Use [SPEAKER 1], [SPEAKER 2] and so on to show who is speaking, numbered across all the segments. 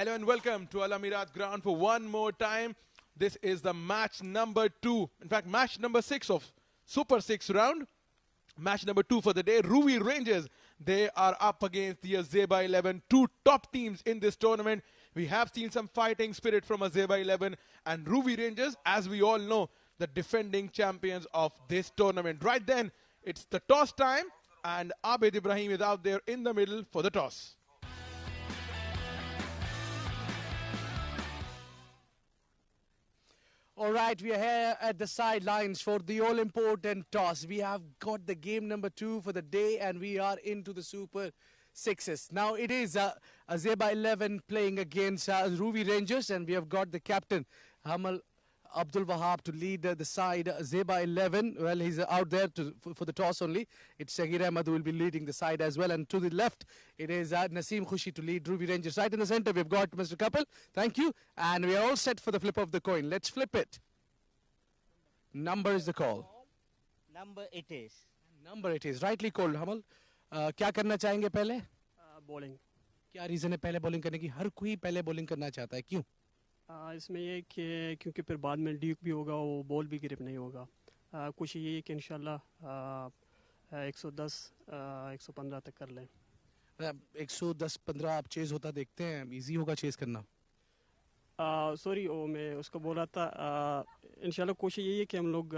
[SPEAKER 1] Hello and welcome to Al Amirat ground for one more time. This is the match number 2. In fact, match number 6 of Super 6 round. Match number 2 for the day. Ruwi Rangers, they are up against the Azaiba 11. Two top teams in this tournament. We have seen some fighting spirit from Azaiba 11 and Ruwi Rangers, as we all know, the defending champions of this tournament. Right then, it's the toss time and Abid Ibrahim is out there in the middle for the toss.
[SPEAKER 2] All right, we are here at the sidelines for the all-important toss. We have got the game number 2 for the day and we are into the Super 6s. Now it is Azaiba 11 playing against Ruwi Rangers and we have got the captain, Hamal Abdul Wahab, to lead the side. Azaiba 11, well, he's out there for the toss only. It's Shahir Ahmad who will be leading the side as well. And to the left, it is Naseem Khushi to lead Ruwi Rangers. Right in the center, we've got Mr. Kapil. Thank you. And we are all set for the flip of the coin. Let's flip it. Number is the call.
[SPEAKER 3] Number it is.
[SPEAKER 2] Number it is. Rightly called, Hamal. क्या करना चाहेंगे पहले?
[SPEAKER 4] Bowling.
[SPEAKER 2] क्या reason है पहले bowling करने की? हर कोई पहले बॉलिंग करना चाहता है, क्यों?
[SPEAKER 4] इसमें ये कि क्योंकि फिर बाद में ड्यूक भी होगा, वो बॉल भी ग्रिप नहीं होगा. कोशिश ये है कि इंशाल्लाह 110 115 तक कर लें.
[SPEAKER 2] 110-15 आप चेज होता देखते हैं, इजी होगा चेज करना?
[SPEAKER 4] सॉरी, वो मैं उसको बोल रहा था. इंशाल्लाह कोशिश यही है कि हम लोग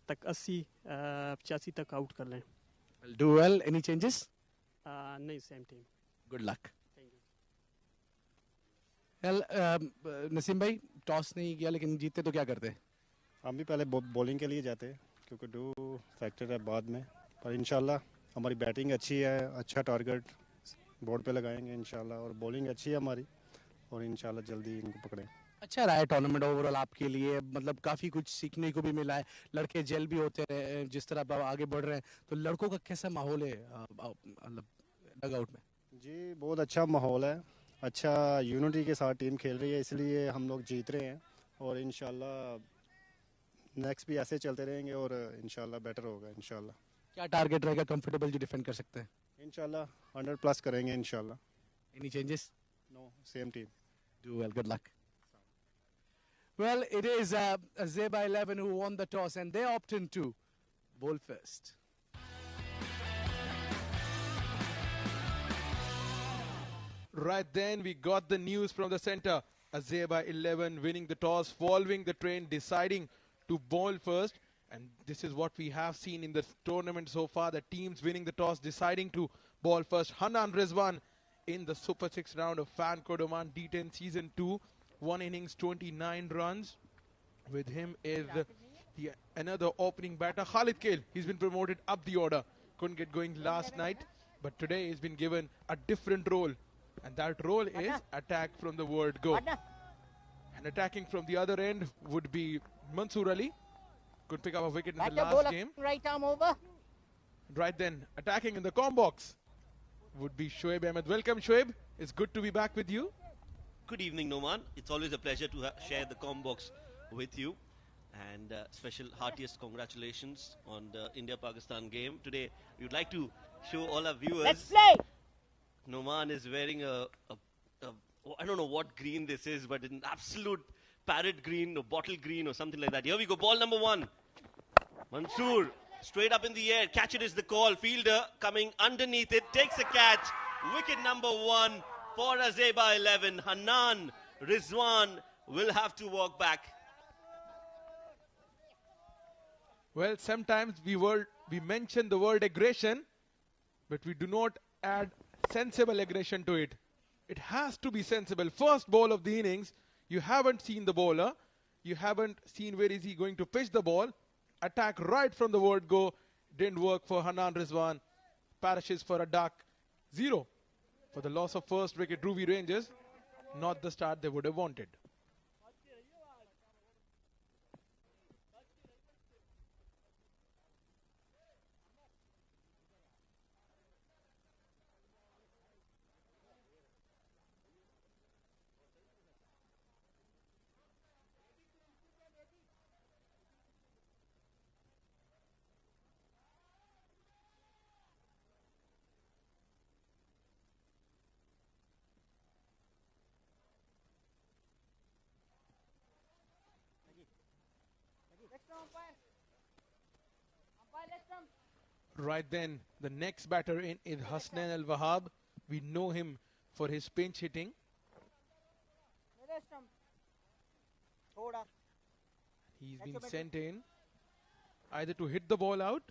[SPEAKER 4] तक 80-85 तक आउट कर लें.
[SPEAKER 2] Do well. Any changes?
[SPEAKER 4] नहीं, same team.
[SPEAKER 2] Good luck.
[SPEAKER 4] Thank you.
[SPEAKER 2] Well, Naseem भाई टॉस नहीं किया लेकिन जीते तो क्या करते?
[SPEAKER 5] हम भी पहले बॉलिंग के लिए जाते हैं क्योंकि 2 फैक्टर है बाद में, पर इंशाल्लाह हमारी बैटिंग अच्छी है, अच्छा टारगेट बोर्ड पे लगाएंगे इंशाल्लाह, और बॉलिंग अच्छी है हमारी और इंशाल्लाह जल्दी इनको पकड़ें.
[SPEAKER 2] अच्छा रहा है टूर्नामेंट ओवरऑल आपके लिए, मतलब काफ़ी कुछ सीखने को भी मिला है. लड़के जेल भी होते हैं जिस तरह आप आगे बढ़ रहे हैं, तो लड़कों का कैसा माहौल है मतलब डगआउट में?
[SPEAKER 5] जी बहुत अच्छा माहौल है, अच्छा यूनिटी के साथ टीम खेल रही है, इसलिए हम लोग जीत रहे हैं और इंशाल्लाह नेक्स्ट भी ऐसे चलते रहेंगे और इंशाल्लाह बेटर होगा इंशाल्लाह.
[SPEAKER 2] क्या टारगेट रहेगा? कंफर्टेबल जी डिफेंड कर सकते हैं
[SPEAKER 5] इंशाल्लाह 100+ करेंगे इंशाल्लाह.
[SPEAKER 2] Any changes?
[SPEAKER 5] No, same team.
[SPEAKER 2] Do well. Good luck. Well, it is Azaiba 11 who won the toss and they opted to bowl first.
[SPEAKER 1] Right then, we got the news from the center. Azaiba 11 winning the toss, following the trend, deciding to bowl first. And this is what we have seen in the tournament so far, the teams winning the toss, deciding to bowl first. Hanan Rizwan in the Super 6 round of Fan Code Oman D10 Season 2. 1 innings, 29 runs. With him is another opening batter, Khalid Kale. He's been promoted up the order. Couldn't get going last night, but today he's been given a different role. And that role is attack from the word go. And attacking from the other end would be Mansoor Ali. Could pick up a wicket in the last game.
[SPEAKER 3] Right arm over.
[SPEAKER 1] Right then, attacking in the com box would be Shoaib Ahmed. Welcome, Shoaib. It's good to be back with you.
[SPEAKER 6] Good evening, Noman. It's always a pleasure to share the com box with you. And special heartiest congratulations on the India-Pakistan game. Today, we would like to show all our viewers.
[SPEAKER 3] Let's play.
[SPEAKER 6] Noman is wearing I don't know what green this is, but an absolute parrot green or bottle green or something like that. Here we go, ball number 1. Mansoor, straight up in the air. Catch it is the call. Fielder coming underneath it, takes a catch. Wicket number 1 for Azaiba 11. Hanan Rizwan will have to walk back.
[SPEAKER 1] Well, sometimes we mention the word aggression, but we do not add sensible aggression to it. It has to be sensible. First ball of the innings, you haven't seen the bowler. You haven't seen where is he going to pitch the ball. Attack right from the word go. Didn't work for Hanan Rizwan. Parishes for a duck. 0 for the loss of first wicket. Ruwi Rangers, not the start they would have wanted. Right then, the next batter in is Hasnan Al-Wahab. We know him for his pinch hitting. He's been sent in either to hit the ball out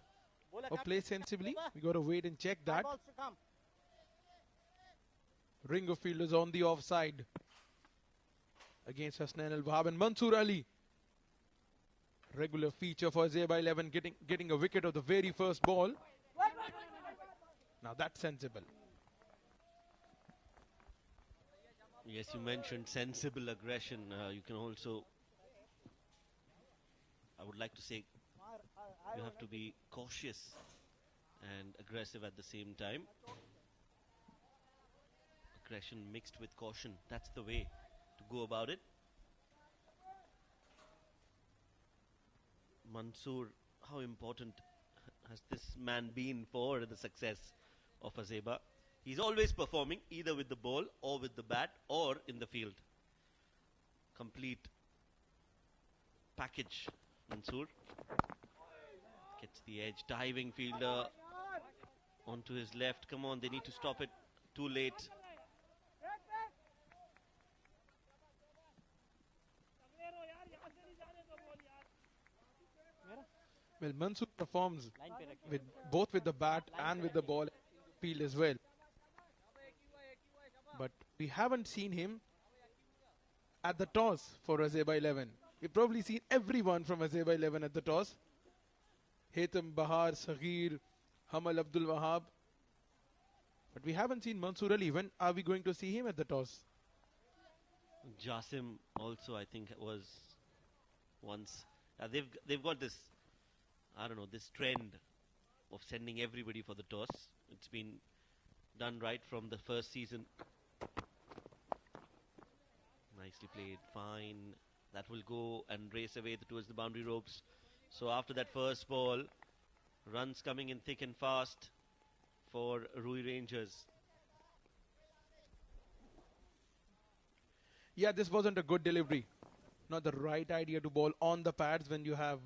[SPEAKER 1] or play sensibly. We got to wait and check that. Ring of fielders on the offside against Hasnan Al-Wahab and Mansoor Ali. Regular feature for Azaiba 11, getting a wicket of the very first ball. Now that's sensible.
[SPEAKER 6] Yes, you mentioned sensible aggression. You can also, I would like to say, you have to be cautious and aggressive at the same time. Aggression mixed with caution. That's the way to go about it. Mansoor, how important has this man been for the success of Azaiba? He's always performing either with the ball or with the bat or in the field. Complete package, Mansoor. Gets the edge, diving fielder onto his left. Come on, they need to stop it. Too late.
[SPEAKER 1] Well, Mansoor performs with both with the bat and with the ball field as well. But we haven't seen him at the toss for Azaiba 11. We've probably seen everyone from Azaiba 11 at the toss. Haitham, Bahar, Saghir, Hamal Abdul Wahab. But we haven't seen Mansoor Ali. When are we going to see him at the toss?
[SPEAKER 6] Jasim also, I think, was once. They've got this, I don't know, this trend of sending everybody for the toss. It's been done right from the first season. Nicely played, fine. That will go and race away towards the boundary ropes. So after that first ball, runs coming in thick and fast for Ruwi Rangers.
[SPEAKER 1] Yeah, this wasn't a good delivery. Not the right idea to bowl on the pads when you have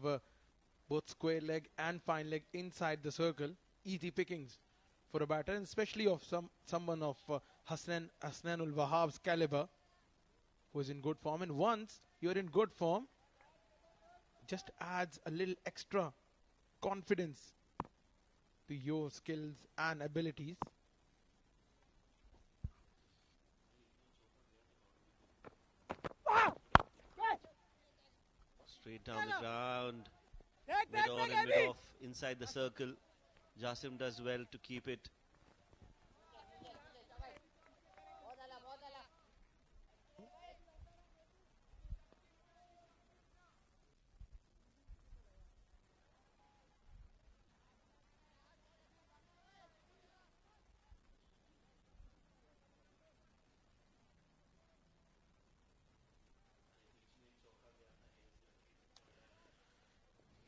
[SPEAKER 1] both square leg and fine leg inside the circle. Easy pickings for a batter, and especially of someone of Hasnan Al-Wahab's caliber, who is in good form. And once you're in good form, just adds a little extra confidence to your skills and abilities.
[SPEAKER 6] Straight down the ground, mid on and mid off inside the circle. Jasim does well to keep it.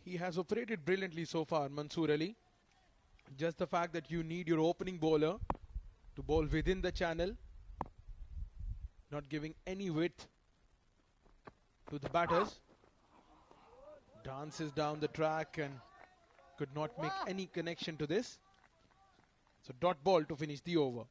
[SPEAKER 1] He has operated brilliantly so far, Mansoor Ali. Just the fact that you need your opening bowler to bowl within the channel, not giving any width to the batters. Dances down the track and could not make any connection to this. So dot ball to finish the over.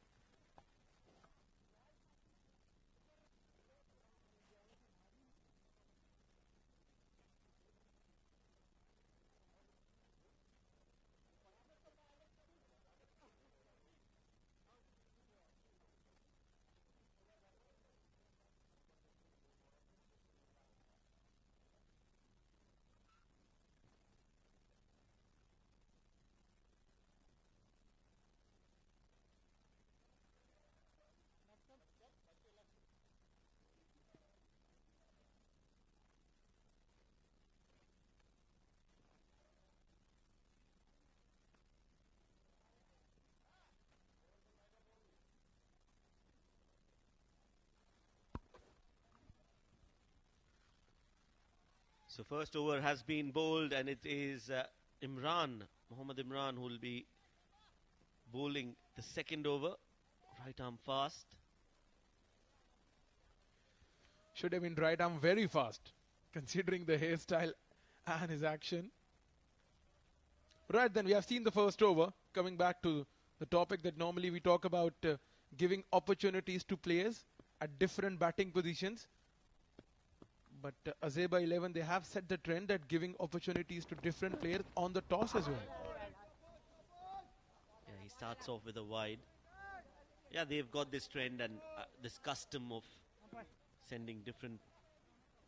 [SPEAKER 6] So first over has been bowled, and it is Mohammad Imran, who will be bowling the second over. Right arm fast.
[SPEAKER 1] Should have been right arm very fast, considering the hairstyle and his action. Right then, we have seen the first over. Coming back to the topic that normally we talk about, giving opportunities to players at different batting positions. But Azaiba 11, they have set the trend at giving opportunities to different players on the toss as well.
[SPEAKER 6] Yeah, he starts off with a wide. Yeah, they've got this trend and this custom of sending different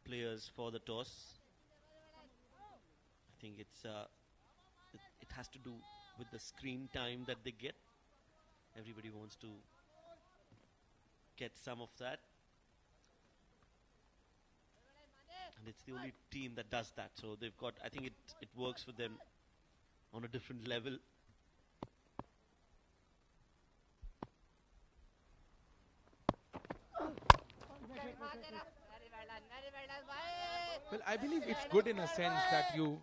[SPEAKER 6] players for the toss. I think it has to do with the screen time that they get. Everybody wants to get some of that. And it's the only team that does that. So they've got, I think it works for them on a different level.
[SPEAKER 1] Well, I believe it's good in a sense that you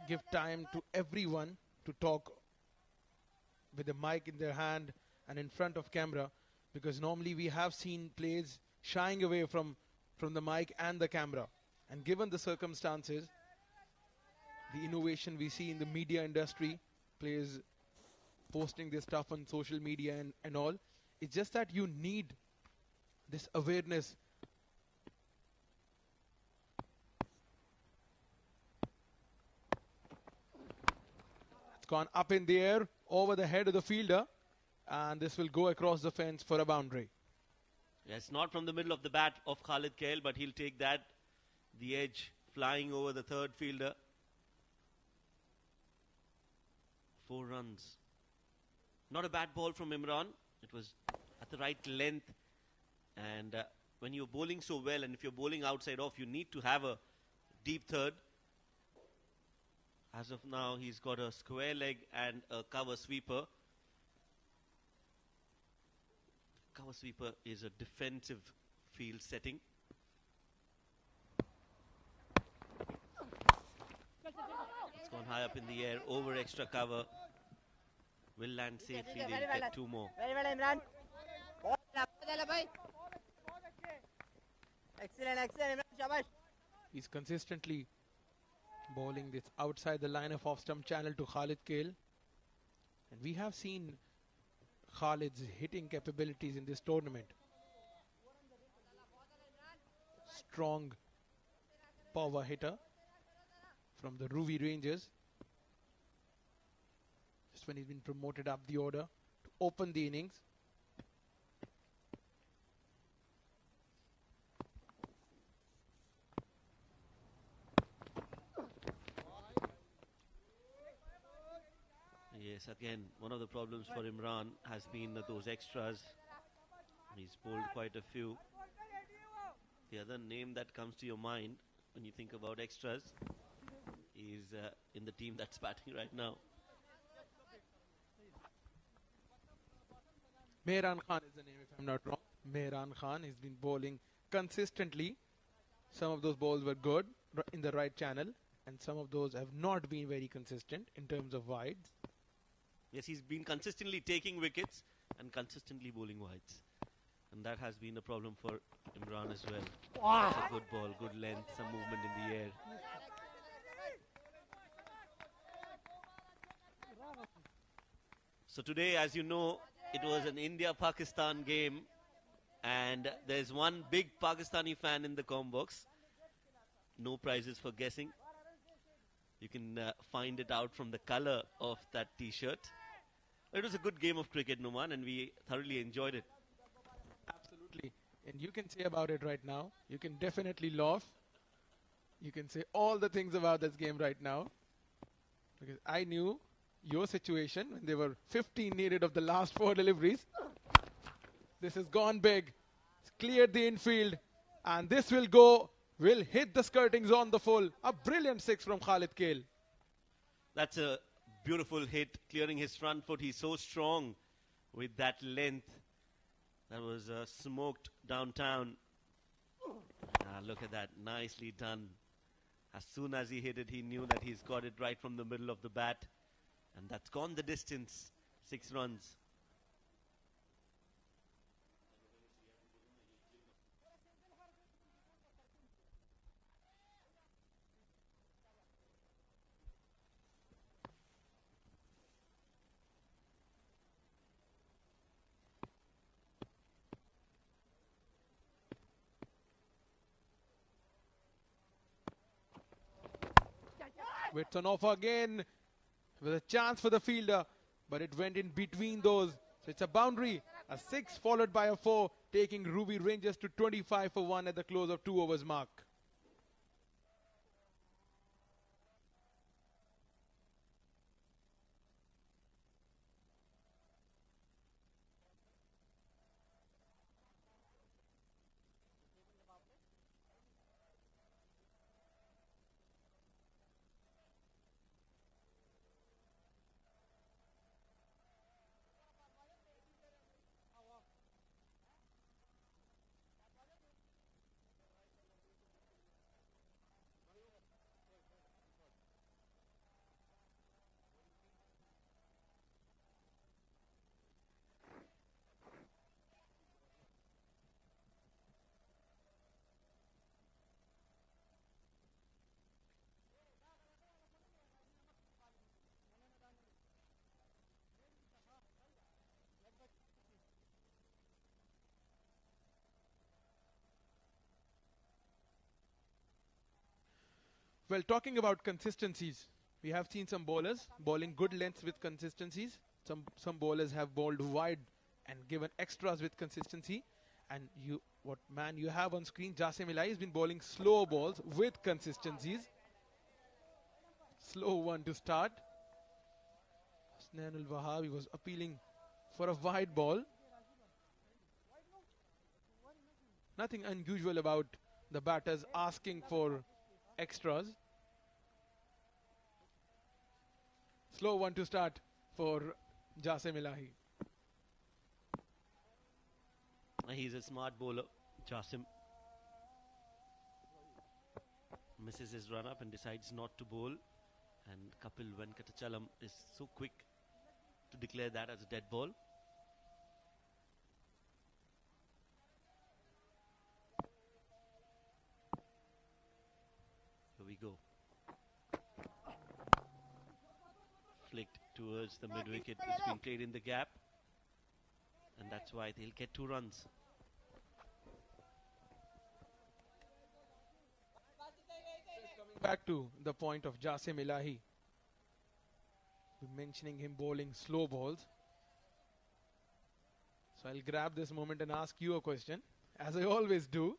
[SPEAKER 1] give time to everyone to talk with a mic in their hand and in front of camera, because normally we have seen players shying away from the mic and the camera. And given the circumstances, the innovation we see in the media industry, players posting this stuff on social media and all, it's just that you need this awareness. It's gone up in the air over the head of the fielder, and this will go across the fence for a boundary.
[SPEAKER 6] Yes, not from the middle of the bat of Khalid Kail, but he'll take that. The edge flying over the third fielder. 4 runs. Not a bad ball from Imran. It was at the right length. And when you're bowling so well, and if you're bowling outside off, you need to have a deep third. As of now, he's got a square leg and a cover sweeper. Cover sweeper is a defensive field setting. It's gone high up in the air, over extra cover. Will land safely, they'll get 2 more.
[SPEAKER 3] Very well, Imran. Excellent, excellent, Imran. Shabash.
[SPEAKER 1] He's consistently bowling this outside the line of off-stump channel to Khalid Kail. And we have seen Khalid's hitting capabilities in this tournament. Strong power hitter from the Ruwi Rangers. Just when he's been promoted up the order to open the innings.
[SPEAKER 6] Yes, again, one of the problems for Imran has been those extras. He's bowled quite a few. The other name that comes to your mind when you think about extras is in the team that's batting right now.
[SPEAKER 1] Mehran Khan is the name, if I'm not wrong. Mehran Khan has been bowling consistently. Some of those balls were good in the right channel, and some of those have not been very consistent in terms of wides.
[SPEAKER 6] Yes, he's been consistently taking wickets and consistently bowling wides. And that has been a problem for Imran as well. It's a good ball, good length, some movement in the air. So today, as you know, it was an India-Pakistan game. And there's one big Pakistani fan in the comm box. No prizes for guessing. You can find it out from the color of that t-shirt. It was a good game of cricket, Numan, and we thoroughly enjoyed it.
[SPEAKER 1] Absolutely. And you can say about it right now. You can definitely laugh. You can say all the things about this game right now. Because I knew your situation when there were 15 needed of the last 4 deliveries. This has gone big. It's cleared the infield. And this will hit the skirtings on the full. A brilliant 6 from Khalid Kail.
[SPEAKER 6] That's a beautiful hit, clearing his front foot. He's so strong with that length. That was smoked downtown. Look at that, nicely done. As soon as he hit it, he knew that he's got it right from the middle of the bat. And that's gone the distance, 6 runs.
[SPEAKER 1] Widths on offer again with a chance for the fielder, but it went in between those. So it's a boundary, a 6 followed by a 4, taking Ruwi Rangers to 25 for 1 at the close of 2 overs mark. Well, talking about consistencies, we have seen some bowlers bowling good lengths with consistencies. Some bowlers have bowled wide and given extras with consistency. And you have on screen, Jasim Ilahi has been bowling slow balls with consistencies. Slow one to start. Hasnain Al-Wahabi was appealing for a wide ball. Nothing unusual about the batters asking for extras. Slow one to start for Jasim Ilahi.
[SPEAKER 6] He's a smart bowler, Jasim. Misses his run up and decides not to bowl. And Kapil Venkatachalam is so quick to declare that as a dead ball. Here we go. Flicked towards the mid wicket. It's being played in the gap. And that's why they'll get 2 runs.
[SPEAKER 1] Back to the point of Jasim Ilahi. We're mentioning him bowling slow balls. So I'll grab this moment and ask you a question, as I always do,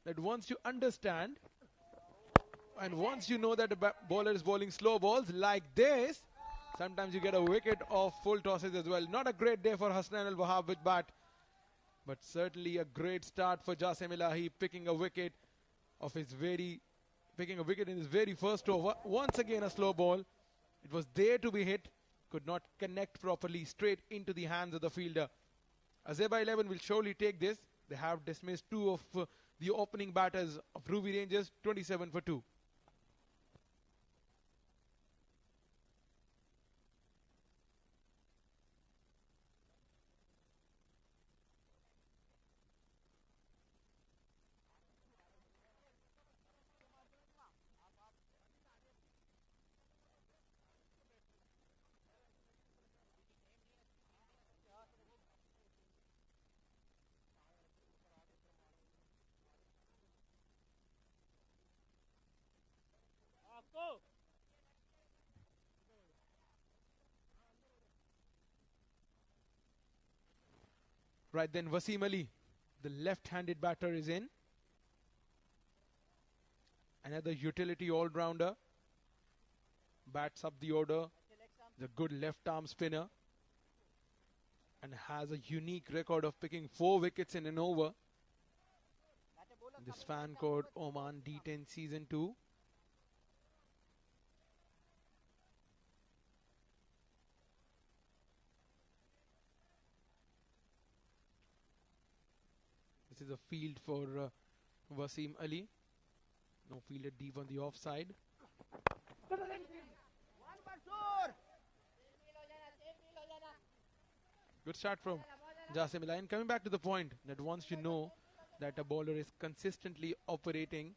[SPEAKER 1] that once you understand and once you know that a bowler is bowling slow balls like this, sometimes you get a wicket of full tosses as well. Not a great day for Hasnain Al-Wahab with bat, but certainly a great start for Jasim Ilahi, picking a wicket in his very first over. Once again a slow ball. It was there to be hit, could not connect properly, straight into the hands of the fielder. Azaiba 11 will surely take this. They have dismissed 2 of the opening batters of Ruwi Rangers, 27 for 2. Right then, Wasim Ali, the left-handed batter, is in. Another utility all-rounder. Bats up the order. The good left-arm spinner. And has a unique record of picking 4 wickets in an over. This fan called Oman D10 Season 2. This is a field for Wasim Ali. No fielder deep on the offside. Good start from Jasim Ilahi. And coming back to the point that once you know that a bowler is consistently operating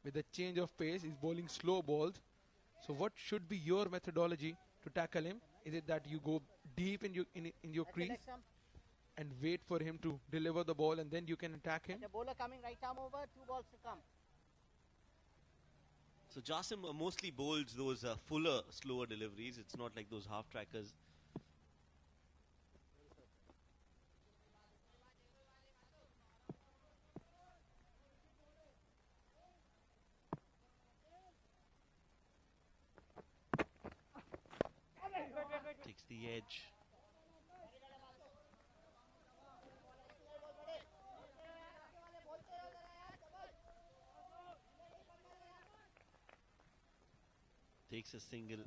[SPEAKER 1] with a change of pace, is bowling slow balls. So what should be your methodology to tackle him? Is it that you go deep in your crease and wait for him to deliver the ball and then you can attack him?
[SPEAKER 3] The bowler coming right arm over, 2 balls to come.
[SPEAKER 6] So Jasim mostly bowls those fuller, slower deliveries. It's not like those half trackers. Takes the edge. Takes a single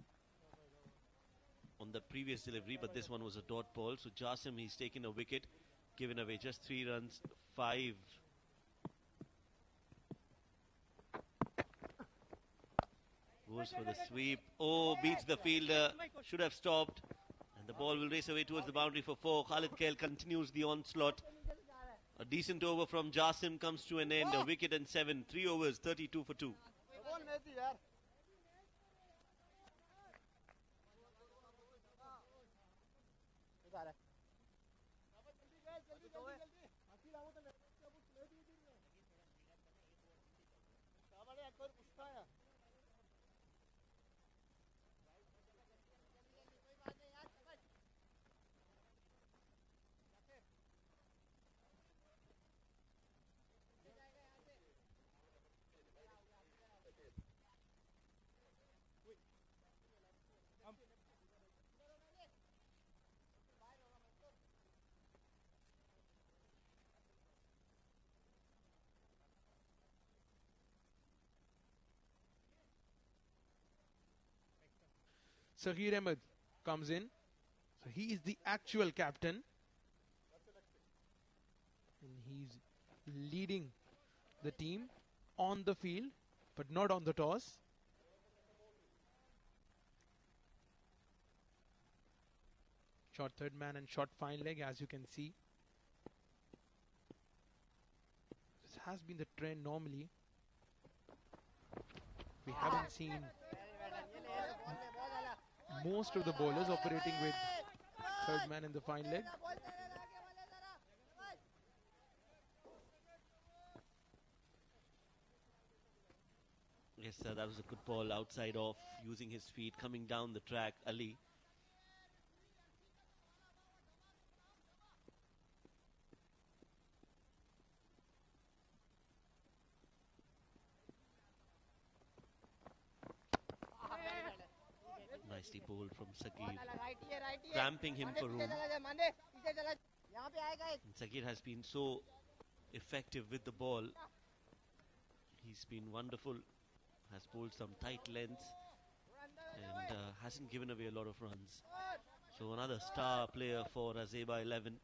[SPEAKER 6] on the previous delivery, but this one was a dot ball. So Jasim, he's taken a wicket, given away just 3 runs, 5. Goes for the sweep. Oh, beats the fielder. Should have stopped. And the ball will race away towards the boundary for 4. Khalid Khail continues the onslaught. A decent over from Jasim comes to an end. A wicket and 7. 3 overs, 32 for 2.
[SPEAKER 1] Sahir Ahmed comes in. So he is the actual captain. And he's leading the team on the field, but not on the toss. Short third man and short fine leg, as you can see. This has been the trend normally. We haven't seen most of the bowlers operating with third man in the fine leg.
[SPEAKER 6] Yes, sir, that was a good ball outside off, using his feet, coming down the track, Ali. Nicely bowled from Sagir, cramping him for room. And Sagir has been so effective with the ball. He's been wonderful, has bowled some tight lengths and hasn't given away a lot of runs. So another star player for Azaiba 11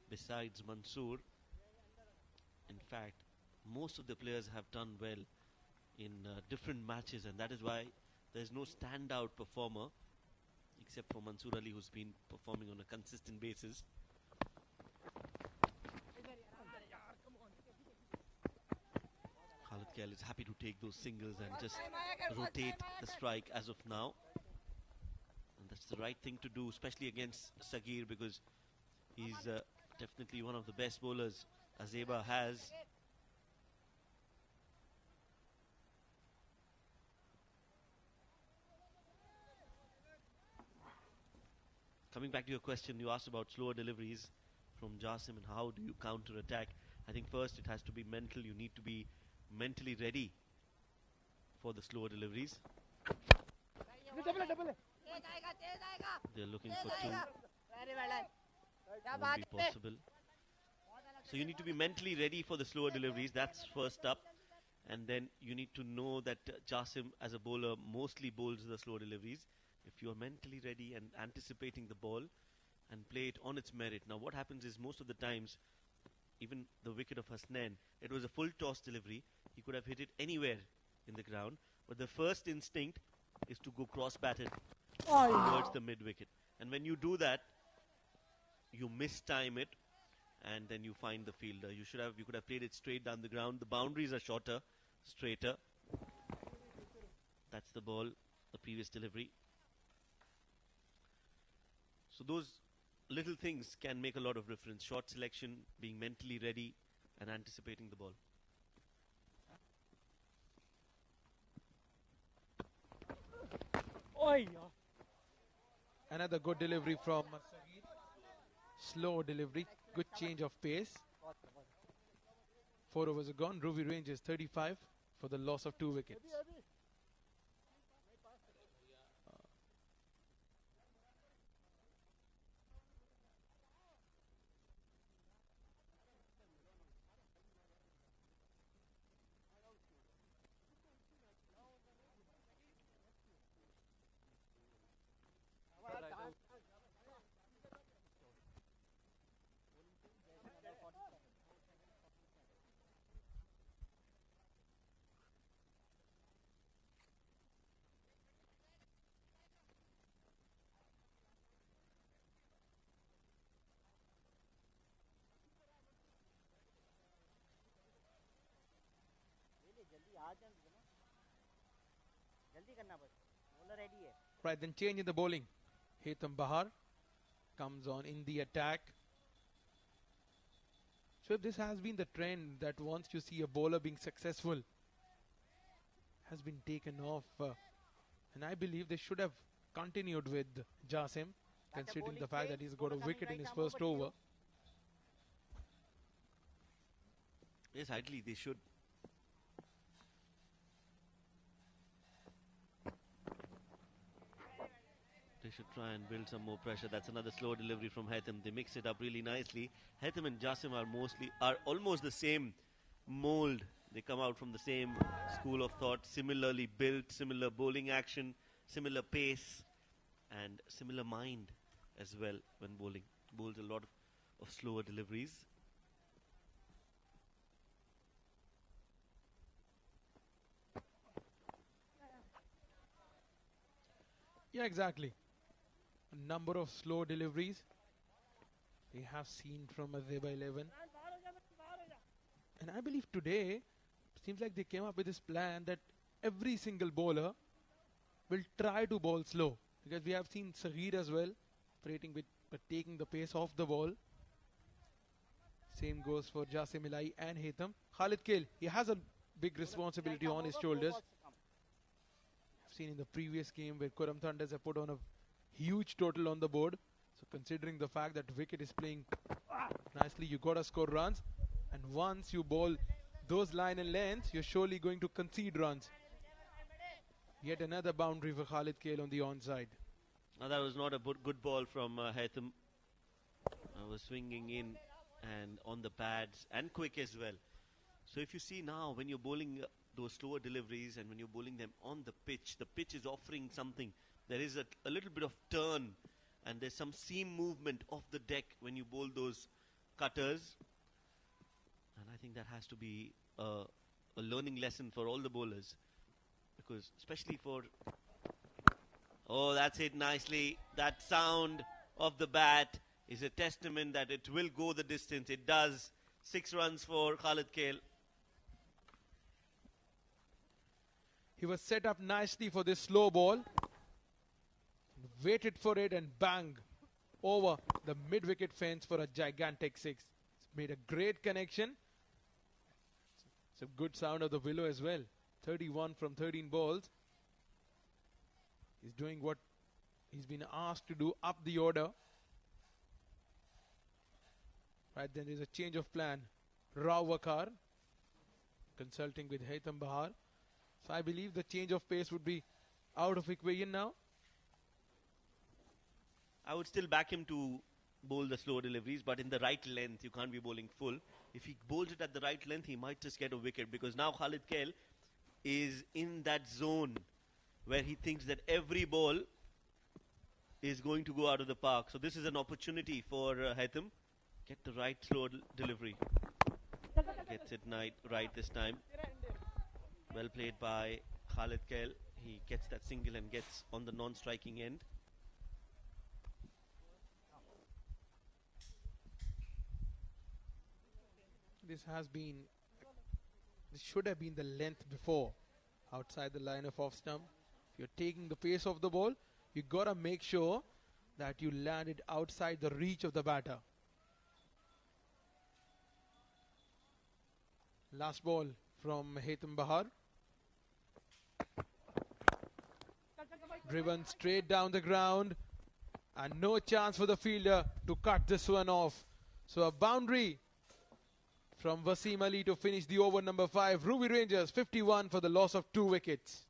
[SPEAKER 6] besides Mansoor. In fact, most of the players have done well in different matches, and that is why there's no standout performer except for Mansoor Ali, who's been performing on a consistent basis. Khalid Khail is happy to take those singles and just rotate the strike as of now. And that's the right thing to do, especially against Sagir, because he's definitely one of the best bowlers Azaiba has. Coming back to your question, you asked about slower deliveries from Jasim and how do you counter-attack. I think first it has to be mental. You need to be mentally ready for the slower deliveries. They're looking for 2. Won't be possible. So you need to be mentally ready for the slower deliveries. That's first up. And then you need to know that Jasim as a bowler mostly bowls the slower deliveries. If you are mentally ready and anticipating the ball and play it on its merit. Now what happens is most of the times, even the wicket of Hasnain, it was a full toss delivery. He could have hit it anywhere in the ground. But the first instinct is to go cross-batted towards the mid-wicket. And when you do that, you mistime it and then you find the fielder. You could have played it straight down the ground. The boundaries are shorter, straighter. That's the ball, the previous delivery. So those little things can make a lot of difference. Shot selection, being mentally ready and anticipating the ball.
[SPEAKER 1] Another good delivery from Saeed. Slow delivery, good change of pace. 4 overs are gone. Ruwi ranges 35 for the loss of 2 wickets. Right, then change in the bowling. Heatham Bahar comes on in the attack. So this has been the trend that once you see a bowler being successful, has been taken off. And I believe they should have continued with Jasim, considering the fact that he's got a wicket in his first over.
[SPEAKER 6] Yes, ideally they should. They should try and build some more pressure. That's another slow delivery from Haitham. They mix it up really nicely. Haitham and Jasim are almost the same mold. They come out from the same school of thought, similarly built, similar bowling action, similar pace, and similar mind as well when bowling. Bowls a lot of slower deliveries.
[SPEAKER 1] Yeah, exactly. A number of slow deliveries we have seen from Azaiba 11. And I believe today, seems like they came up with this plan that every single bowler will try to bowl slow. Because we have seen Saeed as well, operating with taking the pace off the ball. Same goes for Jasim Ilai and Haitham. Khalid Kale, he has a big responsibility on his shoulders. I've seen in the previous game where Kuram Thunders have put on a huge total on the board. So considering the fact that wicket is playing nicely, you got to score runs. And once you bowl those line and lengths, you're surely going to concede runs. Yet another boundary for Khalid Kale on the onside.
[SPEAKER 6] Now that was not a good ball from Haitham. Was swinging in and on the pads and quick as well. So if you see now when you're bowling those slower deliveries and when you're bowling them on the pitch is offering something. There is a little bit of turn and there's some seam movement off the deck when you bowl those cutters. And I think that has to be a learning lesson for all the bowlers. Because especially for... Oh, that's hit nicely. That sound of the bat is a testament that it will go the distance. It does. 6 runs for Khalid Kale.
[SPEAKER 1] He was set up nicely for this slow ball. Waited for it and bang over the mid-wicket fence for a gigantic 6. It's made a great connection. It's a good sound of the willow as well. 31 from 13 balls. He's doing what he's been asked to do up the order. Right, then there's a change of plan. Rao Wakar consulting with Haitham Bahar. So I believe the change of pace would be out of equation now.
[SPEAKER 6] I would still back him to bowl the slow deliveries, but in the right length. You can't be bowling full. If he bowls it at the right length, he might just get a wicket, because now Khalid Kale is in that zone where he thinks that every ball is going to go out of the park. So this is an opportunity for Haitham. Get the right slow delivery. Gets it right this time. Well played by Khalid Kale. He gets that single and gets on the non-striking end.
[SPEAKER 1] This should have been the length before, outside the line of off stump. If you're taking the pace of the ball, you gotta make sure that you land it outside the reach of the batter. Last ball from Haitham Bahar. driven straight down the ground, and no chance for the fielder to cut this one off. So a boundary from Wasim Ali to finish the over number 5. Ruwi Rangers 51 for the loss of 2 wickets.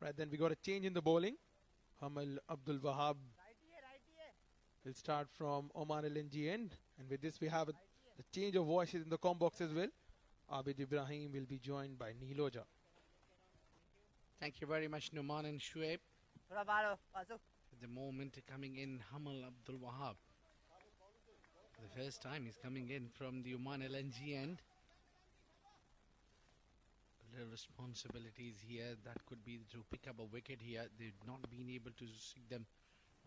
[SPEAKER 1] Right, then we got a change in the bowling. Hamal Abdul Wahab will start from Oman LNG end. And with this we have a change of voices in the com box as well. Abid Ibrahim will be joined by Neeloja.
[SPEAKER 2] Thank you very much, Numan and Shuaib.
[SPEAKER 3] थोड़ा बाहर हो, पास हो.
[SPEAKER 2] At the moment coming in, Hamal Abdul Wahab. For the first time he's coming in from the Oman LNG end. Little responsibilities here. That could be to pick up a wicket here. They've not been able to stick them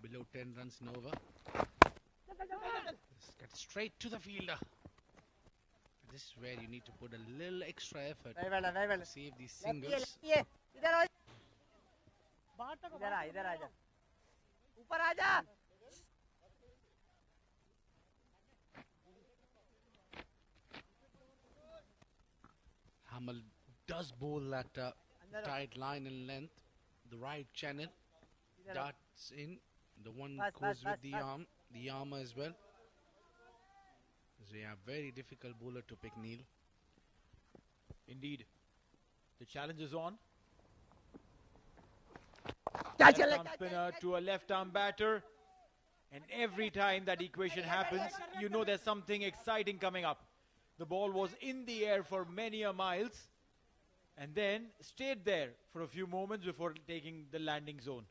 [SPEAKER 2] below 10 runs and over. Let's get straight to the fielder. This is where you need to put a little extra effort
[SPEAKER 3] Very well, very well.
[SPEAKER 2] to save these
[SPEAKER 3] Lefty है,
[SPEAKER 2] singles.
[SPEAKER 3] lefty है. इधर आओ. इधर आ जा. ऊपर आ जा.
[SPEAKER 2] Hamal does bowl at a tight line and length, the right channel, darts in, the one goes with the arm as well. So yeah, very difficult bowler to pick, Neil.
[SPEAKER 7] Indeed. The challenge is on.
[SPEAKER 3] क्या
[SPEAKER 7] Left
[SPEAKER 3] चले?
[SPEAKER 7] arm spinner to a left arm batter. And every time that equation happens, you know there's something exciting coming up. The ball was in the air for many a miles and then stayed there for a few moments before taking the landing zone.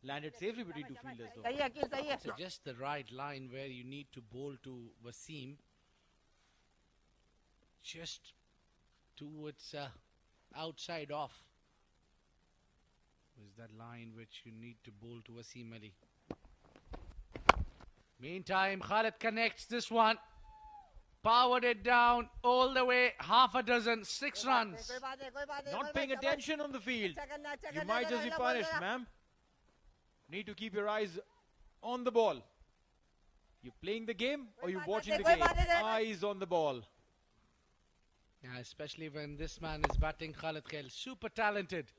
[SPEAKER 7] Landed safely between two fielders though.
[SPEAKER 3] सही है, अकील सही है.
[SPEAKER 2] So just the right line where you need to bowl to Wasim. Just towards outside off. Was that line which you need to bowl to Wasim Ali. Meantime, Khalid connects this one. Powered it down all the way, half a dozen, 6 runs.
[SPEAKER 3] कोई बात नहीं, कोई बात नहीं.
[SPEAKER 7] Not paying attention on the field. You might just be punished, ma'am. Need to keep your eyes on the ball. You playing the game or you watching the game? Eyes on the ball.
[SPEAKER 2] Yeah, especially when this man is batting, Khalid Khail. Super talented.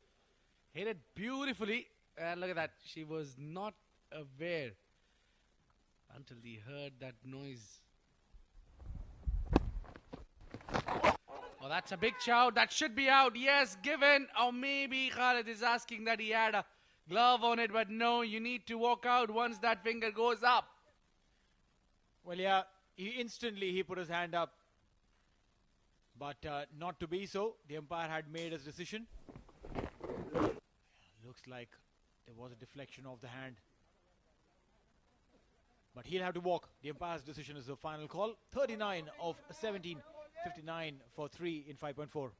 [SPEAKER 2] Hit it beautifully. And look at that. She was not aware until he heard that noise. Oh, that's a big shout. That should be out. Yes, given. Or maybe Khalid is asking that he had a glove on it. But no, you need to walk out once that finger goes up.
[SPEAKER 7] Well, yeah, he put his hand up. But not to be so. The umpire had made his decision. Looks like there was a deflection of the hand. But he'll have to walk. The umpire's decision is the final call. 39 of 17. 59 for 3 in 5.4.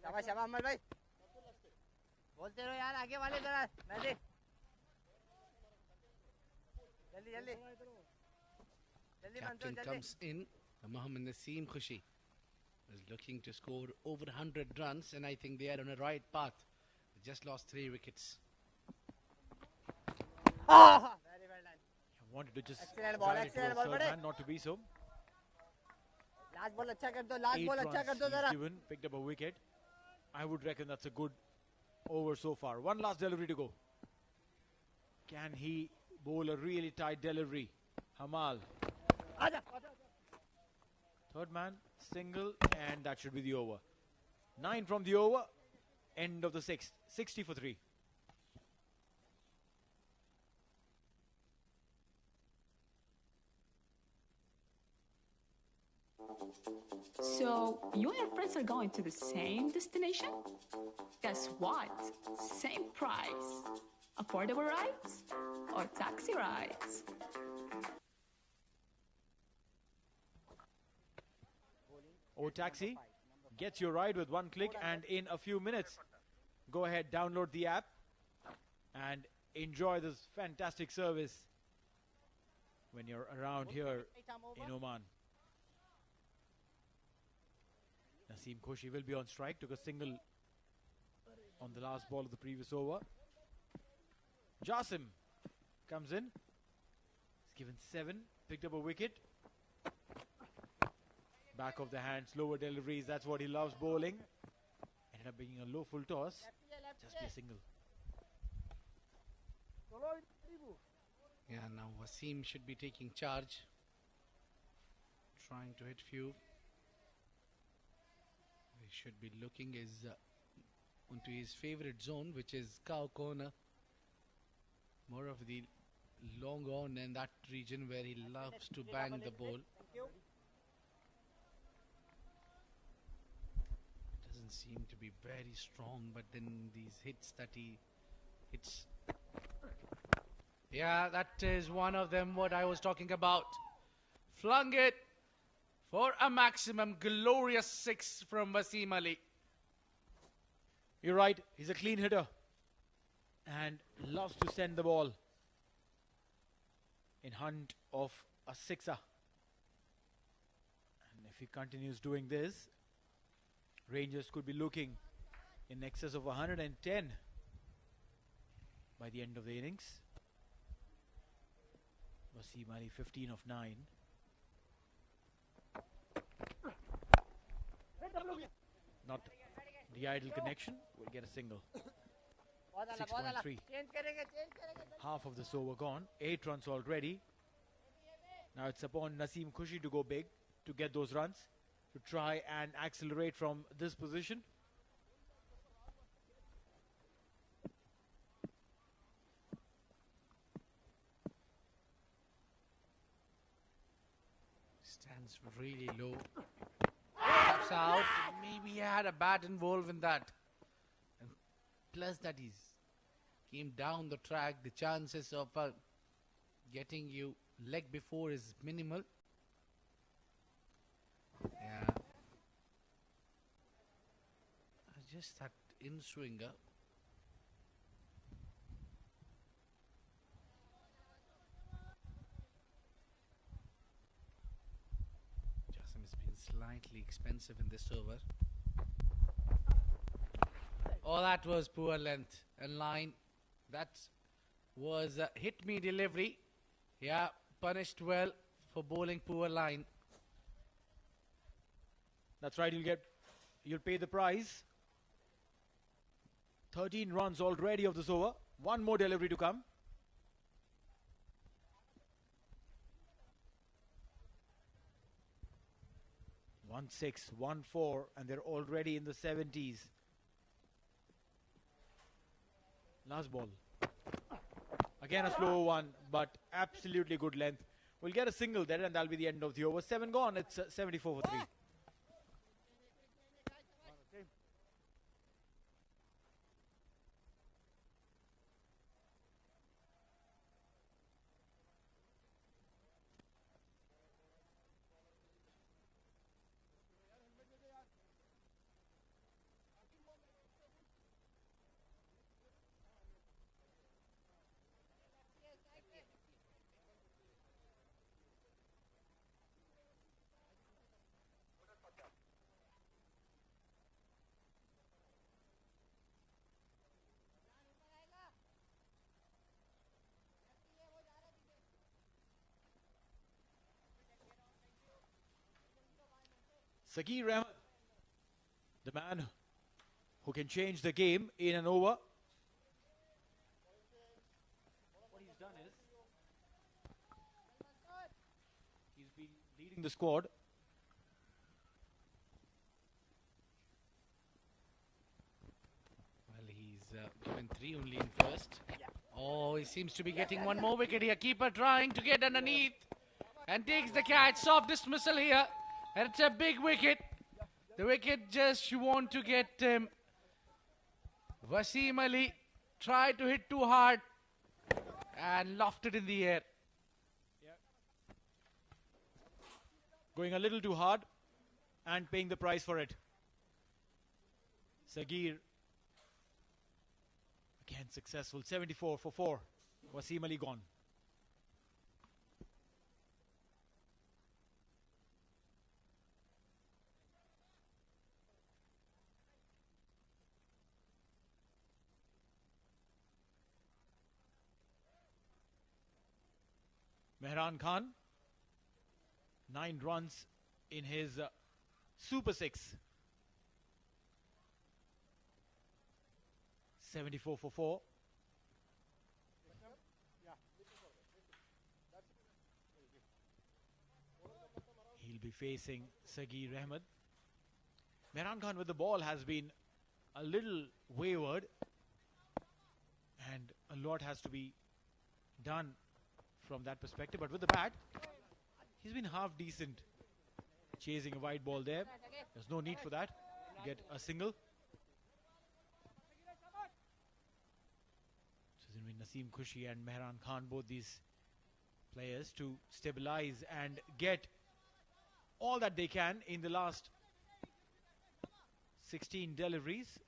[SPEAKER 3] शाबाश शाबाश अमर भाई. बोलते रहो यार, आगे वाले जरा. मेहदी. जल्दी जल्दी. जल्दी
[SPEAKER 2] Captain
[SPEAKER 3] मंसूर जल्दी.
[SPEAKER 2] comes in. Mohammad Naseem Khushi is looking to score over 100 runs, and I think they are on a right path. They just lost 3 wickets.
[SPEAKER 3] Very well done.
[SPEAKER 7] I wanted to just
[SPEAKER 3] Excellent ball,
[SPEAKER 7] drive it
[SPEAKER 3] excellent
[SPEAKER 7] towards
[SPEAKER 3] ball,
[SPEAKER 7] third
[SPEAKER 3] buddy.
[SPEAKER 7] man, not to be so.
[SPEAKER 3] Last ball अच्छा कर दो, last
[SPEAKER 7] 8
[SPEAKER 3] ball अच्छा कर
[SPEAKER 7] runs
[SPEAKER 3] दो जरा.
[SPEAKER 7] he's given, picked up a wicket. I would reckon that's a good over so far. One last delivery to go. Can he bowl a really tight delivery? Hamal.
[SPEAKER 3] आजा.
[SPEAKER 7] Third man, single, and that should be the over. 9 from the over. End of the 6th. 60 for 3.
[SPEAKER 8] So, you and your friends are going to the same destination? Guess what? Same price. Affordable rides or taxi rides?
[SPEAKER 7] O Taxi gets your ride with one click and in a few minutes. Go ahead, download the app and enjoy this fantastic service when you're around here in Oman. Naseem Khoshi will be on strike, took a single on the last ball of the previous over. Jasim comes in, he's given 7, picked up a wicket. Back of the hand, slower deliveries, that's what he loves bowling. Ended up being a low full toss, just be a single.
[SPEAKER 2] Yeah, now Wasim should be taking charge. Trying to hit few. He should be looking onto his favorite zone, which is cow corner. More of the long on in that region where he loves to bang the ball. Doesn't seem to be very strong, but then these hits that he hits. Yeah, that is one of them, what I was talking about. Flung it for a maximum glorious 6 from Wasim Ali.
[SPEAKER 7] You're right, he's a clean hitter and loves to send the ball in hunt of a sixer. And if he continues doing this, Rangers could be looking in excess of 110 by the end of the innings. Wasim Ali 15 of 9. Not the ideal connection, will get a single. 6.3. Half of this over gone. 8 runs already. Now it's upon Naseem Khoshi to go big to get those runs, to try and accelerate from this position.
[SPEAKER 2] Stands really low. Taps out. Maybe he had a bat involved in that. And plus that he's came down the track, the chances of getting you leg before is minimal. Yeah. Just that in swinger. Jasim has been slightly expensive in this over. Oh, that was poor length and line. That was a hit me delivery. Yeah, punished well for bowling poor line.
[SPEAKER 7] That's right, you'll pay the price. 13 runs already of this over. One more delivery to come. One 6, 1 4, and they're already in the 70s. Last ball. Again a slow one, but absolutely good length. We'll get a single there, and that'll be the end of the over. 7 gone. It's 74 for 3. Sagir Ahmed, the man who can change the game in an over. What he's done is, he's been leading the squad.
[SPEAKER 2] 7-3 only in first. Oh, he seems to be getting one more wicket here. Keeper trying to get underneath and takes the catch. Soft dismissal here. And it's a big wicket. The wicket just you want to get Wasim Ali tried to hit too hard and lofted in the air.
[SPEAKER 7] Going a little too hard and paying the price for it. Sagir again successful. 74 for 4. Wasim Ali gone. Mehran Khan, 9 runs in his Super 6. 74 for 4. He'll be facing Sagir Ahmed. Mehran Khan with the ball has been a little wayward, and a lot has to be done from that perspective, but with the bat he's been half decent. Chasing a wide ball there, there's no need for that. Get a single. So it's been Naseem Khushi and Mehran Khan, both these players, to stabilize and get all that they can in the last 16 deliveries.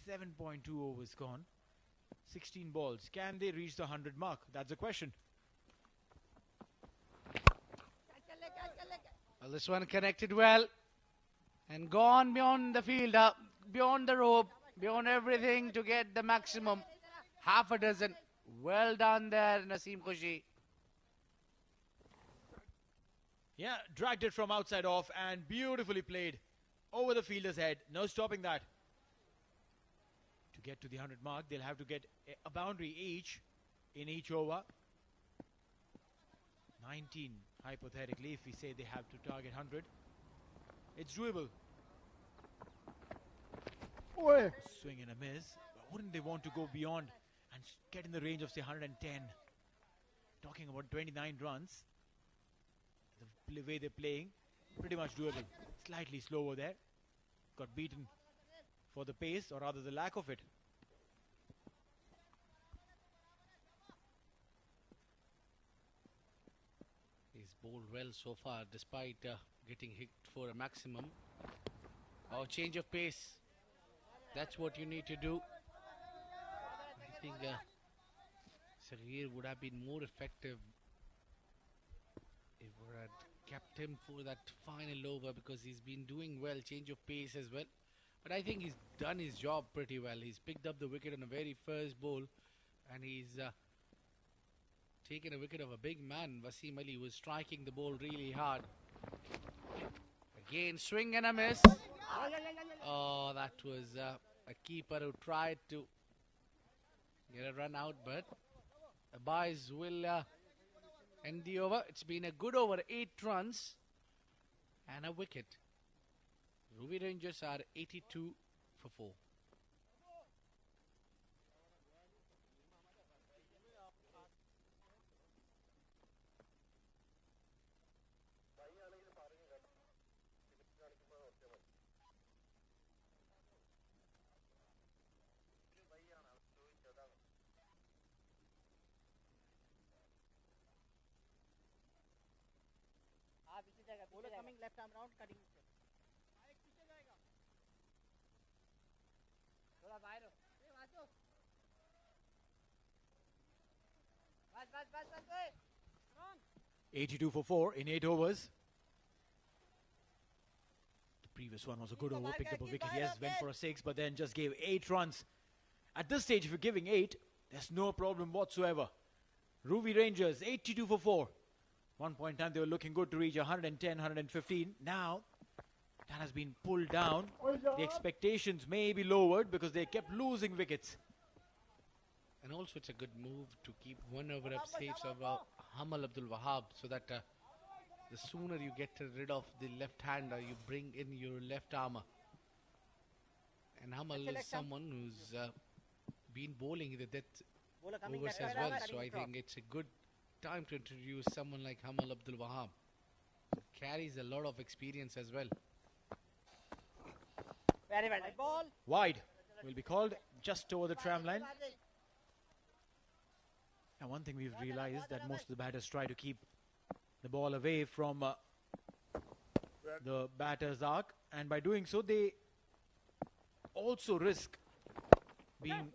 [SPEAKER 7] 7.2 overs gone, 16 balls. Can they reach the 100 mark? That's the question.
[SPEAKER 2] Well, this one connected well and gone beyond the fielder, beyond the rope, beyond everything to get the maximum. Half a dozen. Well done there, Naseem Khushi.
[SPEAKER 7] Yeah, dragged it from outside off and beautifully played over the fielder's head. No stopping that. To get to the 100 mark, they'll have to get a boundary each in each over. 19, hypothetically, if we say they have to target 100. It's doable. Swing and a miss. But wouldn't they want to go beyond and get in the range of, say, 110? Talking about 29 runs. The way they're playing, pretty much doable. Slightly slower there. Got beaten for the pace, or rather the lack of it.
[SPEAKER 2] He's bowled well so far, despite getting hit for a maximum. Oh, change of pace. That's what you need to do. I think Sagir would have been more effective if we had kept him for that final over, because he's been doing well, change of pace as well. But I think he's done his job pretty well. He's picked up the wicket on the very first ball, and he's taken a wicket of a big man. Wasim Ali was striking the ball really hard. Again, swing and a miss. Oh, that was a keeper who tried to get a run out, but the boys will end the over. It's been a good over, 8 runs and a wicket. Ruwi Rangers are 82 for 4.
[SPEAKER 3] Bowler coming left arm round, cutting. थोड़ा बाहर हो. ए वासु. बस. Come on.
[SPEAKER 7] 82 for 4 in 8 overs. The previous one was a good over, picked up a wicket. Yes, went for a 6, but then just gave 8 runs. At this stage, if you're giving 8, there's no problem whatsoever. Ruwi Rangers, 82 for 4. One point in time, they were looking good to reach 110, 115. Now, that has been pulled down. The expectations may be lowered because they kept losing wickets.
[SPEAKER 2] And also, it's a good move to keep one over up safe of Hamal Abdul Wahab, so that the sooner you get rid of the left-hander, you bring in your left armour. And Hamal is someone who's been bowling the death
[SPEAKER 3] Bowler coming
[SPEAKER 2] overs
[SPEAKER 3] back.
[SPEAKER 2] as well, so I think it's a good time to introduce someone like Hamal Abdul Wahab. Carries a lot of experience as well.
[SPEAKER 3] Very well. Ball.
[SPEAKER 7] Wide will be called just over the tram line. And one thing we've realized that most of the batters try to keep the ball away from the batter's arc, and by doing so they also risk being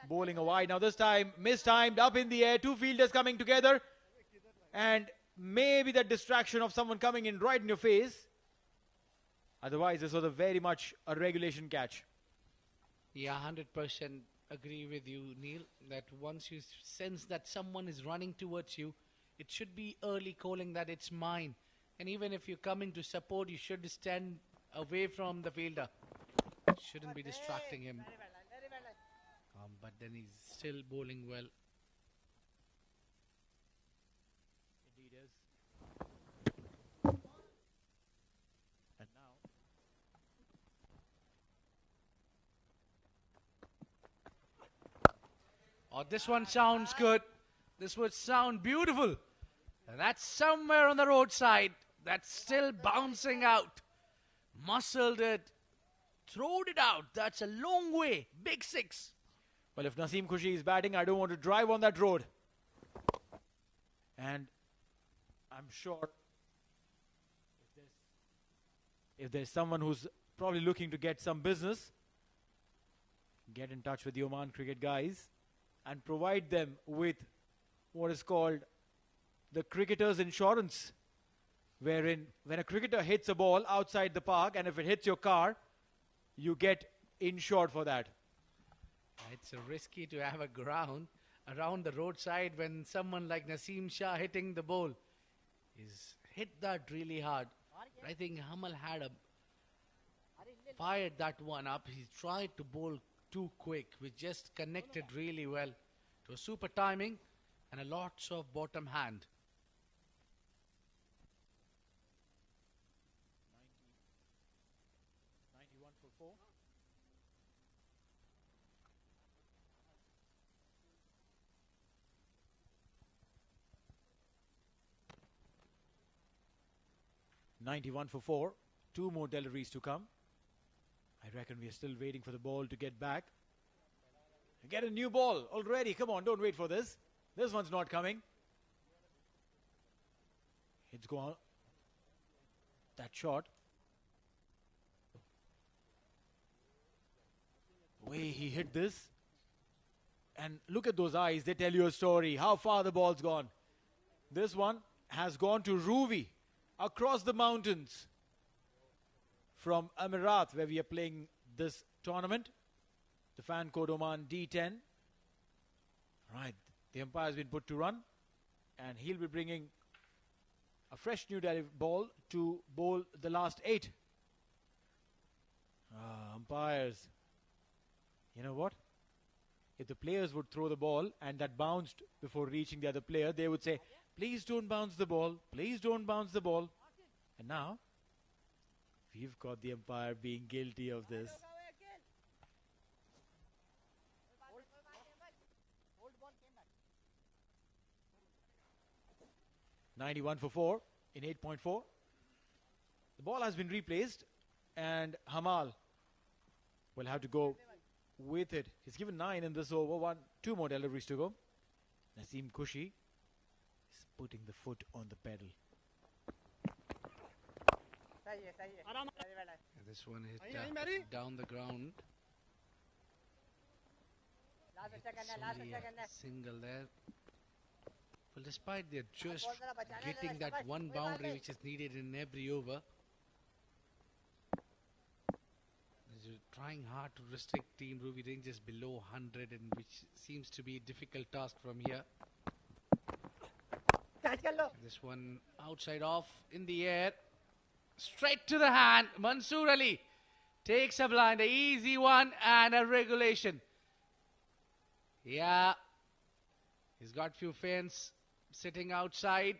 [SPEAKER 7] bowling a wide. Now this time mistimed, up in the air, two fielders coming together, and maybe that distraction of someone coming in right in your face. Otherwise this was a very much a regulation catch.
[SPEAKER 2] Yeah, 100% agree with you, Neil, that once you sense that someone is running towards you, it should be early calling that it's mine. And even if you're coming to support, you should stand away from the fielder. Shouldn't be distracting him. But then he's still bowling well.
[SPEAKER 7] Indeed is. And now
[SPEAKER 2] Oh, this one sounds good. This would sound beautiful. And that's somewhere on the roadside. That's still bouncing out. Muscled it. Throwed it out. That's a long way. Big six.
[SPEAKER 7] well, if Naseem Khushi is batting, I don't want to drive on that road. And I'm sure if there's someone who's probably looking to get some business, get in touch with the Oman cricket guys and provide them with what is called the cricketer's insurance, wherein when a cricketer hits a ball outside the park and if it hits your car, you get insured for that.
[SPEAKER 2] It's risky to have a ground around the roadside when someone like Naseem Shah hitting the ball is hit that really hard. I think Hamal had fired that one up. He tried to bowl too quick, which just connected really well. It was super timing and a lots of bottom hand.
[SPEAKER 7] 91 for 4. "91 for 4. 2 more deliveries to come. I reckon we are still waiting for the ball to get back. Get a new ball already. Come on, don't wait for this. This one's not coming. It's gone. That shot. The way he hit this. And look at those eyes. They tell you a story. How far the ball's gone. This one has gone to Ruwi. Across the mountains. From Emirat, where we are playing this tournament. The fan code Oman D10. Right. The umpire has been put to run. And he'll be bringing a fresh new ball to bowl the last 8. Umpires. You know what? If the players would throw the ball and that bounced before reaching the other player, they would say, please don't bounce the ball. Please don't bounce the ball. And now, we've got the umpire being guilty of this. 91 for 4 in 8.4. The ball has been replaced and Hamal will have to go with it. He's given 9 in this over. 2 more deliveries to go. Naseem Khushi is putting the foot on the pedal.
[SPEAKER 2] This one hit down the ground. Only a single there. Well, despite they're just getting that one boundary which is needed in every over, they're trying hard to restrict Team Ruwi Rangers below 100, and which seems to be a difficult task from here. This one outside off in the air, straight to the hand. Mansoor Ali takes a blind, an easy one and a regulation. Yeah, he's got few fans sitting outside.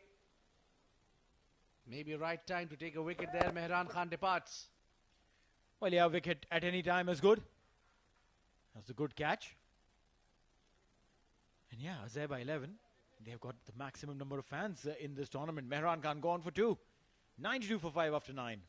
[SPEAKER 2] Maybe right time to take a wicket there. Mehran Khan departs.
[SPEAKER 7] Well, yeah, wicket at any time is good. That's a good catch. And yeah, Azaiba 11, they've got the maximum number of fans in this tournament. Mehran Khan gone for 2. 92 for 5 after 9.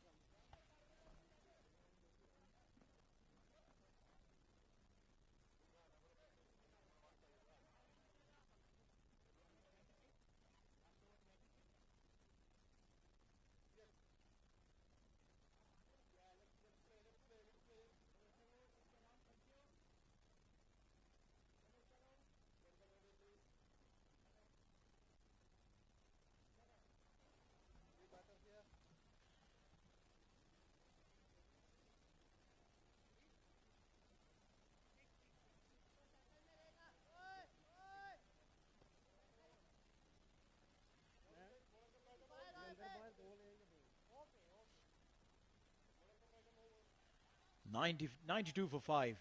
[SPEAKER 7] .90, 92 for 5.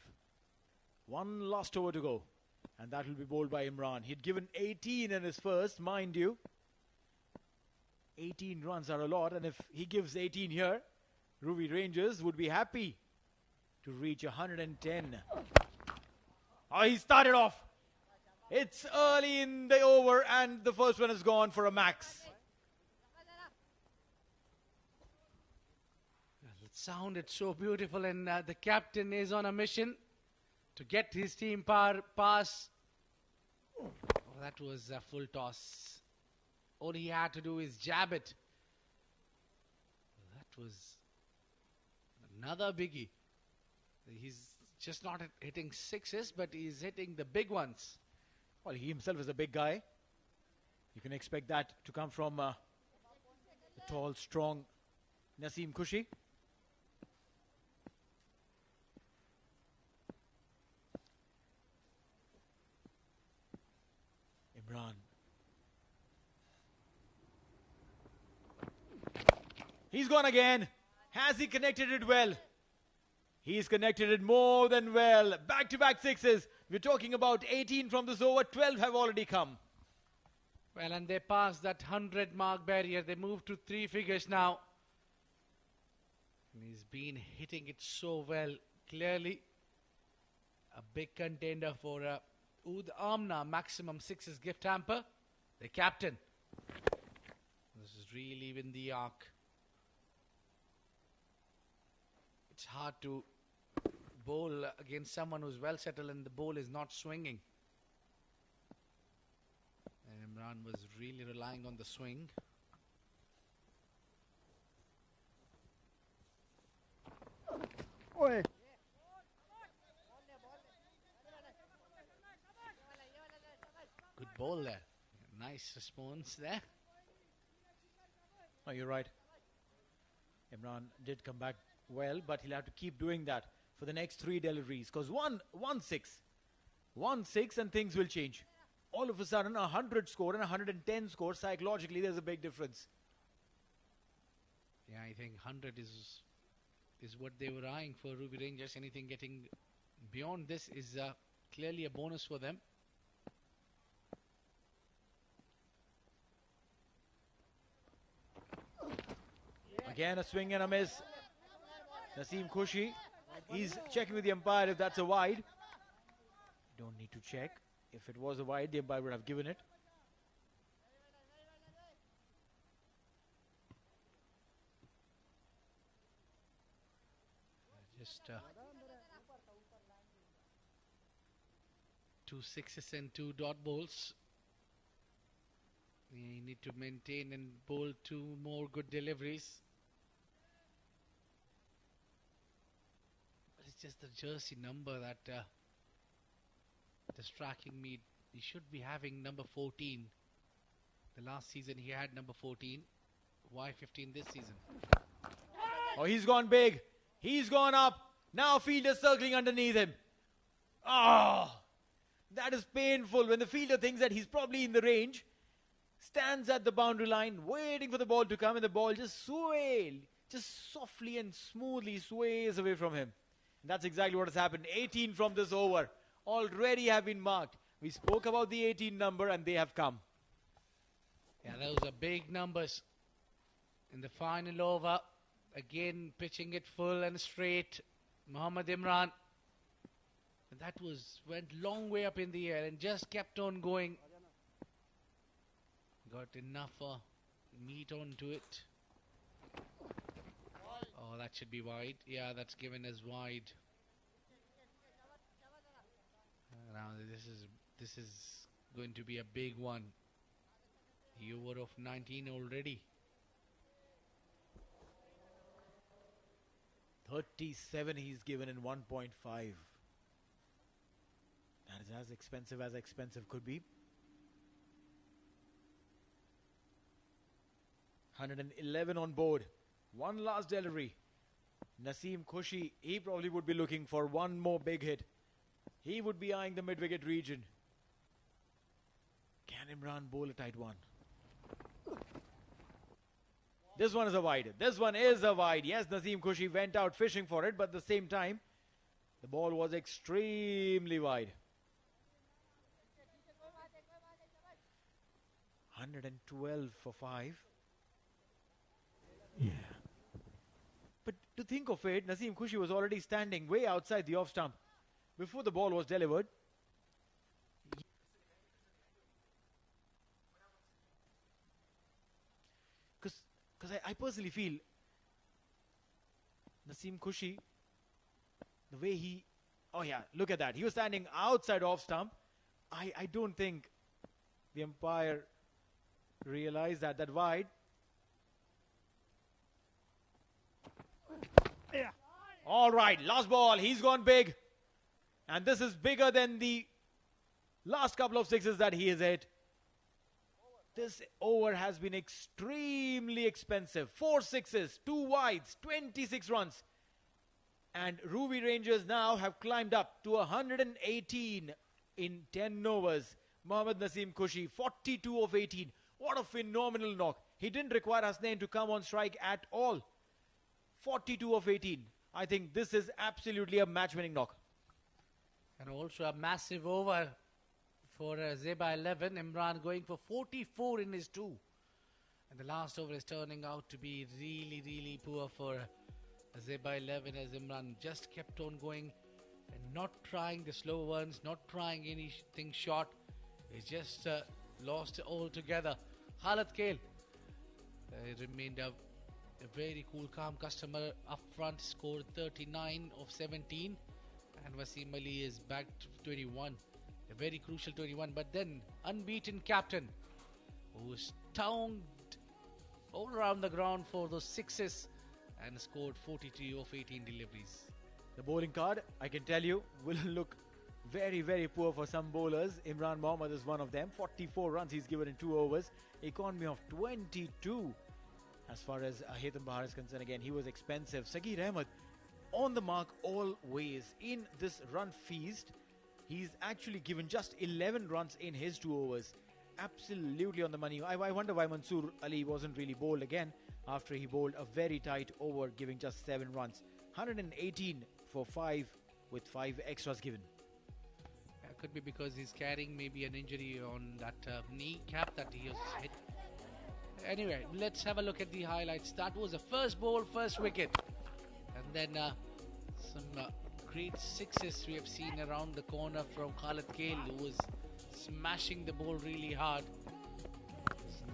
[SPEAKER 7] One last over to go. And that will be bowled by Imran. He'd given 18 in his first, mind you. 18 runs are a lot. And if he gives 18 here, Ruwi Rangers would be happy to reach 110. Oh, he started off. It's early in the over and the first one has gone for a max.
[SPEAKER 2] It sounded so beautiful, and the captain is on a mission to get his team pass. Oh, that was a full toss. All he had to do is jab it. That was another biggie. He's just not hitting sixes, but he's hitting the big ones.
[SPEAKER 7] Well, he himself is a big guy. You can expect that to come from the tall, strong Naseem Khushi. Imran. He's gone again. Has he connected it well? He's connected it more than well. Back-to-back sixes. We're talking about 18 from this over. 12 have already come.
[SPEAKER 2] Well, and they passed that 100 mark barrier. They moved to 3 figures now. And he's been hitting it so well. Clearly, a big contender for Oud Amna maximum sixes gift hamper. The captain. This is really within the arc. It's hard to bowl against someone who's well settled and the ball is not swinging. And Imran was really relying on the swing.
[SPEAKER 3] Oi.
[SPEAKER 2] Good ball there. Nice response there.
[SPEAKER 7] Oh, you're right. Imran did come back well, but he'll have to keep doing that for the next 3 deliveries. Because 1-6 and things will change. All of a sudden, 100 score and 110 score, psychologically, there's a big difference.
[SPEAKER 2] Yeah, I think 100 is what they were eyeing for Ruwi Rangers. Anything getting beyond this is clearly a bonus for them.
[SPEAKER 7] Again, a swing and a miss. Naseem Khushi, he's checking with the umpire if that's a wide. Don't need to check. If it was a wide, the umpire would have given it.
[SPEAKER 2] Just 2 sixes and 2 dot balls. You need to maintain and bowl 2 more good deliveries. But it's just the jersey number that distracting me. He should be having number 14. The last season he had number 14. Why 15 this season?
[SPEAKER 7] Oh, he's gone big. He's gone up. Now fielder circling underneath him. Oh, that is painful when the fielder thinks that he's probably in the range. Stands at the boundary line, waiting for the ball to come, and the ball just softly and smoothly sways away from him. And that's exactly what has happened. 18 from this over already have been marked. We spoke about the 18 number, and they have come.
[SPEAKER 2] Yeah, those are big numbers. In the final over, again pitching it full and straight. Mohammad Imran. And that went long way up in the air and just kept on going. Got enough meat onto it. Oh, that should be wide. Yeah, that's given as wide. Now this is going to be a big one. The over of 19 already.
[SPEAKER 7] 37 he's given in 1.5. That is as expensive could be. 111 on board. One last delivery. Naseem Khushi, he probably would be looking for one more big hit. He would be eyeing the mid-wicket region. Can Imran bowl a tight one? This one is a wide. This one is a wide. Yes, Naseem Khushi went out fishing for it, but at the same time, the ball was extremely wide. 112 for 5. Yeah. But to think of it, Naseem Khushi was already standing way outside the off stump before the ball was delivered. Because I personally feel Naseem Khushi, the way he... Oh yeah, look at that. He was standing outside off stump. I don't think the umpire realized that wide.
[SPEAKER 2] Yeah.
[SPEAKER 7] All right, last ball. He's gone big. And this is bigger than the last couple of sixes that he has hit. This over has been extremely expensive. 4 sixes, 2 wides, 26 runs. And Ruwi Rangers now have climbed up to 118 in 10 overs. Mohammad Naseem Khushi, 42 of 18. What a phenomenal knock. He didn't require Hasnain to come on strike at all. 42 of 18. I think this is absolutely a match-winning knock.
[SPEAKER 2] And also a massive over for Azaiba 11. Imran going for 44 in his 2. And the last over is turning out to be really, really poor for Azaiba 11 as Imran just kept on going and not trying the slow ones, not trying anything short. He just lost it altogether. Khalid Kale remained a very cool, calm customer up front, scored 39 of 17. And Wasim Ali is back to 21. A very crucial 21. But then, unbeaten captain, who stoned all around the ground for those sixes and scored 43 of 18 deliveries.
[SPEAKER 7] The bowling card, I can tell you, will look very, very poor for some bowlers. Imran Mohammad is one of them. 44 runs he's given in 2 overs. Economy of 22. As far as Haitham Bahar is concerned, again, he was expensive. Sagir Ahmed on the mark always in this run feast. He's actually given just 11 runs in his 2 overs. Absolutely on the money. I wonder why Mansoor Ali wasn't really bowled again after he bowled a very tight over, giving just 7 runs. 118 for 5 with 5 extras given.
[SPEAKER 2] Could be because he's carrying maybe an injury on that knee cap that he has hit. Anyway, let's have a look at the highlights. That was the first ball, first wicket. And then some great sixes we have seen around the corner from Khalid Kale, who was smashing the ball really hard.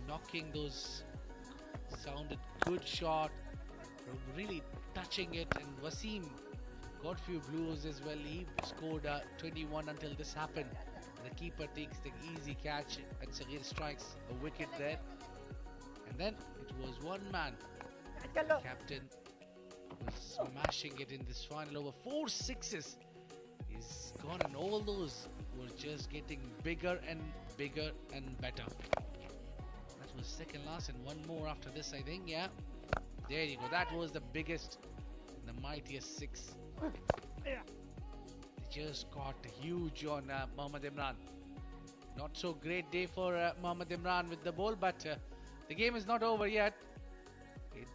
[SPEAKER 2] Knocking those, sounded good shot, really touching it. And Wasim got few blues as well. He scored 21 until this happened. And the keeper takes the easy catch and Sagir strikes a wicket there. And then it was one man. The captain was smashing it in this final over. 4 sixes. He's gone, and all those were just getting bigger and bigger and better. That was second last, and one more after this, I think. Yeah, there you go. That was the biggest, the mightiest 6. They just got huge on Mohammad Imran. Not so great day for Mohammad Imran with the ball, but the game is not over yet.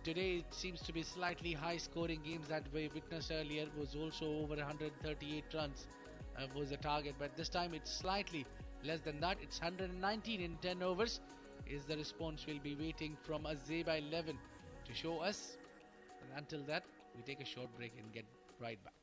[SPEAKER 2] Today it seems to be slightly high scoring games that we witnessed earlier. Was also over 138 runs was the target, but this time it's slightly less than that. It's 119 in 10 overs is the response we'll be waiting from Azaiba 11 to show us. And until that, we take a short break and get right back.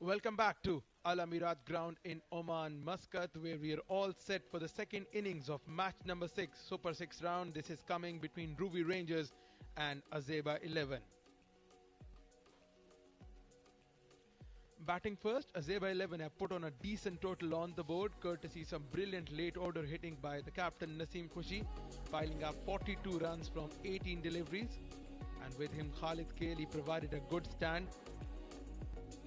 [SPEAKER 1] Welcome back to Al Amirat ground in Oman, Muscat, where we are all set for the second innings of match number 6, Super 6 round. This is coming between Ruwi Rangers and Azaiba 11. Batting first, Azaiba 11 have put on a decent total on the board, courtesy some brilliant late order hitting by the captain Naseem Khushi, piling up 42 runs from 18 deliveries. And with him, Khalid Khaili provided a good stand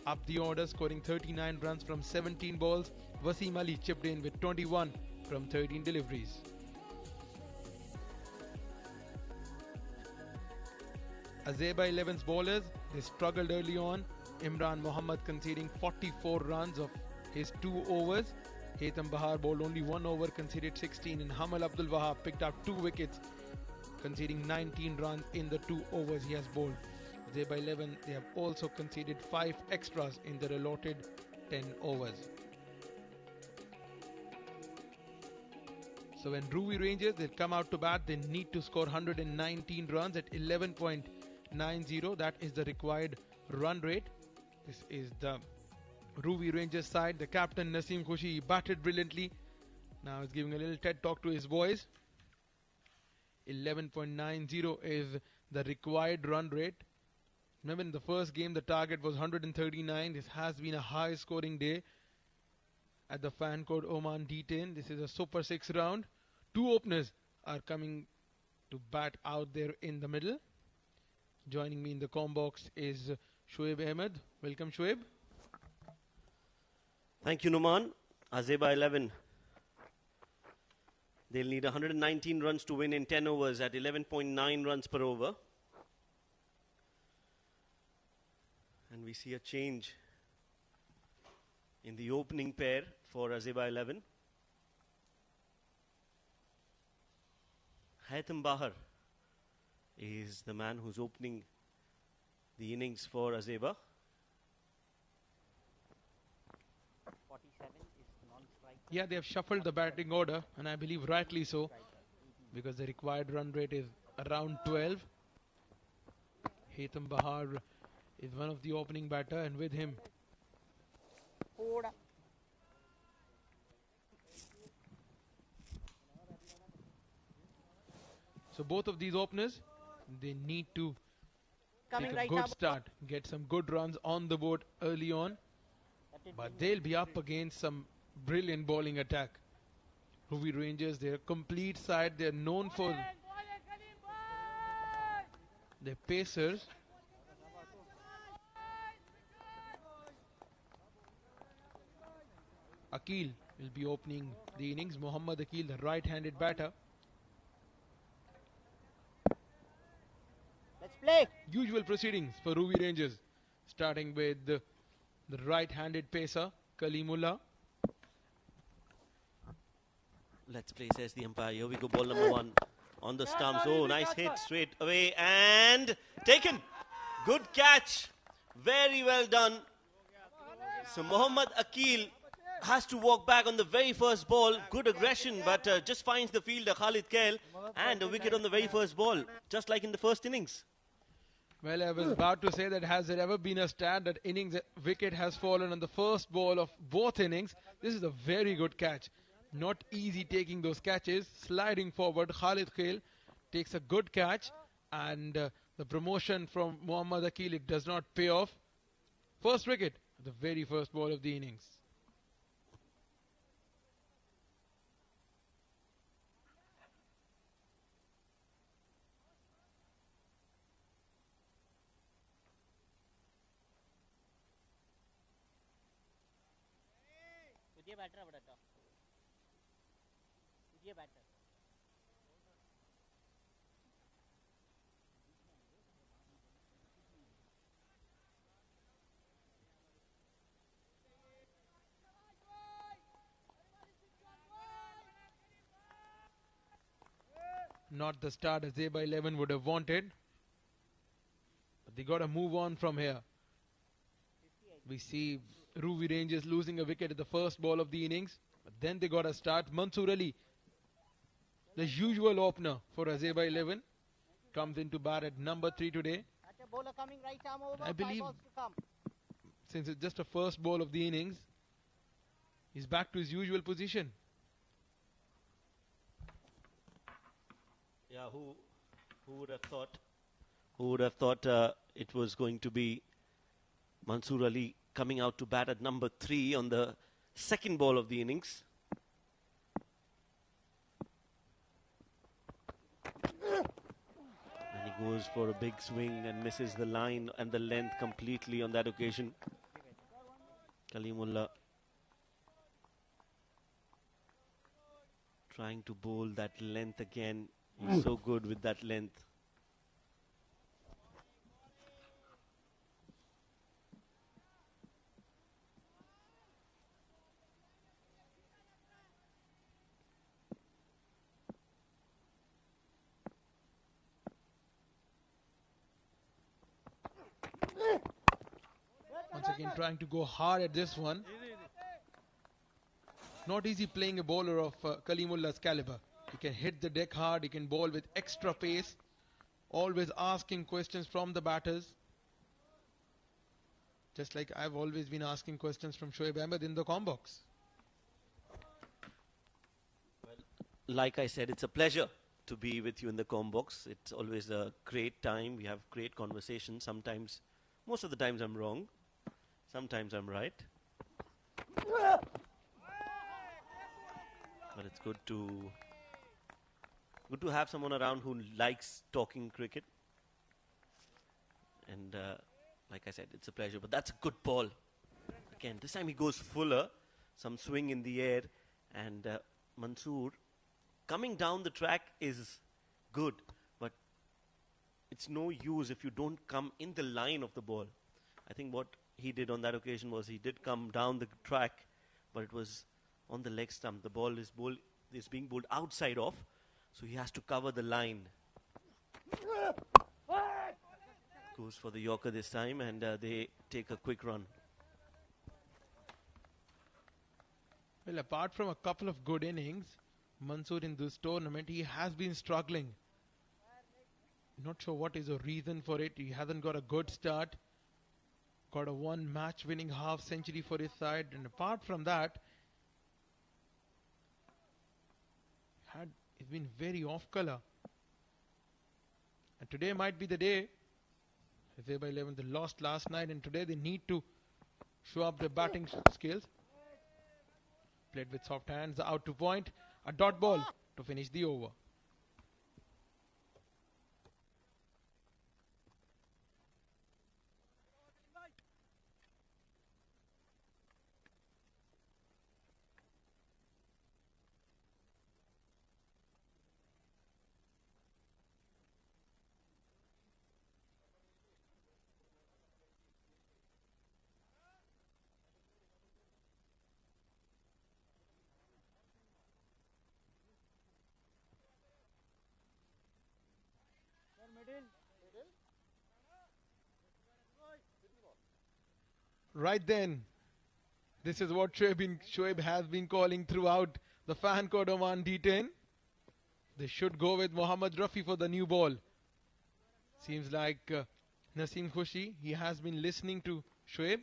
[SPEAKER 1] up the order, scoring 39 runs from 17 balls. Wasim Ali chipped in with 21 from 13 deliveries. Azaiba 11's bowlers, they struggled early on. Imran Mohammad conceding 44 runs of his 2 overs. Haitham Bahar bowled only 1 over, conceded 16, and Hamal Abdul Wahab picked up 2 wickets, conceding 19 runs in the 2 overs he has bowled. Azaiba 11, they have also conceded 5 extras in their allotted 10 overs. So when Ruwi Rangers, they'll come out to bat, they need to score 119 runs at 11.90. That is the required run rate. This is the Ruwi Rangers side. The captain Naseem Khushi batted brilliantly. Now he's giving a little TED talk to his boys. 11.90 is the required run rate. Remember, in the first game the target was 139. This has been a high scoring day at the fan code Oman D10. This is a Super 6 round. 2 openers are coming to bat out there in the middle. Joining me in the comm box is Shoaib Ahmed. Welcome, Shoaib.
[SPEAKER 6] Thank you, Numan. Azaiba 11. They'll need 119 runs to win in 10 overs at 11.9 runs per over. And we see a change in the opening pair for Azaiba 11. Haitham Bahar is the man who's opening the innings for Azaiba.
[SPEAKER 3] 47 is non-strike.
[SPEAKER 1] Yeah, they have shuffled the batting order, and I believe rightly so, because the required run rate is around 12. Haitham Bahar is one of the opening batter, and with him so both of these openers, they need to take a good start, get some good runs on the board early on, but they'll be up against some brilliant bowling attack. Ruwi Rangers, they're a complete side. They're known for their pacers. Akil will be opening the innings. Muhammad Akil, the right-handed batter.
[SPEAKER 3] Let's play.
[SPEAKER 1] Usual proceedings for Ruwi Rangers, starting with the right-handed pacer, Kalimullah.
[SPEAKER 6] Let's play, says the umpire. Here we go, ball number 1 on the stumps. Oh, nice hit straight away and taken. Good catch. Very well done. So Muhammad Akil has to walk back on the very first ball. Good aggression, but just finds the fielder Khalid Khail and a wicket on the very first ball, just like in the first innings.
[SPEAKER 1] Well, I was about to say that has there ever been a stat that innings wicket has fallen on the first ball of both innings. This is a very good catch. Not easy taking those catches. Sliding forward, Khalid Khail takes a good catch, and the promotion from Muhammad Akil, it does not pay off. First wicket, the very first ball of the innings.
[SPEAKER 3] Batter है बड़ा top ये batter
[SPEAKER 1] Not the start Azaiba 11 would have wanted, but they got to move on from here. We see Ruwi Rangers losing a wicket at the first ball of the innings, but then they got a start. Mansoor Ali, the usual opener for Azaiba 11, comes into bat at number 3 today.
[SPEAKER 3] bowler coming right arm over,
[SPEAKER 1] I believe since it's just a first ball of the innings, he's back to his usual position.
[SPEAKER 6] Yeah, who would have thought? Who would have thought it was going to be Mansoor Ali coming out to bat at number 3 on the second ball of the innings? And he goes for a big swing and misses the line and the length completely on that occasion. Kalimullah trying to bowl that length again. He's so good with that length.
[SPEAKER 1] Once again trying to go hard at this one. Not easy playing a bowler of Kalimullah's caliber. He can hit the deck hard, he can bowl with extra pace, always asking questions from the batters. Just like I've always been asking questions from Shoaib Ahmed in the combox.
[SPEAKER 6] Like I said, it's a pleasure to be with you in the combox. It's always a great time. We have great conversations. Sometimes, most of the times I'm wrong. Sometimes I'm right. But it's good to have someone around who likes talking cricket. And like I said, it's a pleasure. But that's a good ball. Again, this time he goes fuller. Some swing in the air. And Mansoor coming down the track is good. But it's no use if you don't come in the line of the ball. I think what he did on that occasion was he did come down the track, but it was on the leg stump. The ball is being bowled outside off, so he has to cover the line. Goes for the Yorker this time, and they take a quick run.
[SPEAKER 1] Well, apart from a couple of good innings, Mansoor in this tournament, he has been struggling. Not sure what is the reason for it. He hasn't got a good start. Got a one match winning half century for his side, and apart from that, he's been very off color. And today might be the day. Azaiba 11 they lost last night, and today they need to show up their batting skills. Played with soft hands, out to point, a dot ball to finish the over. Right then, this is what Shoaib has been calling throughout the fan code Oman D10. They should go with Mohammad Rafi for the new ball. Seems like Naseem Khushi, he has been listening to Shoaib.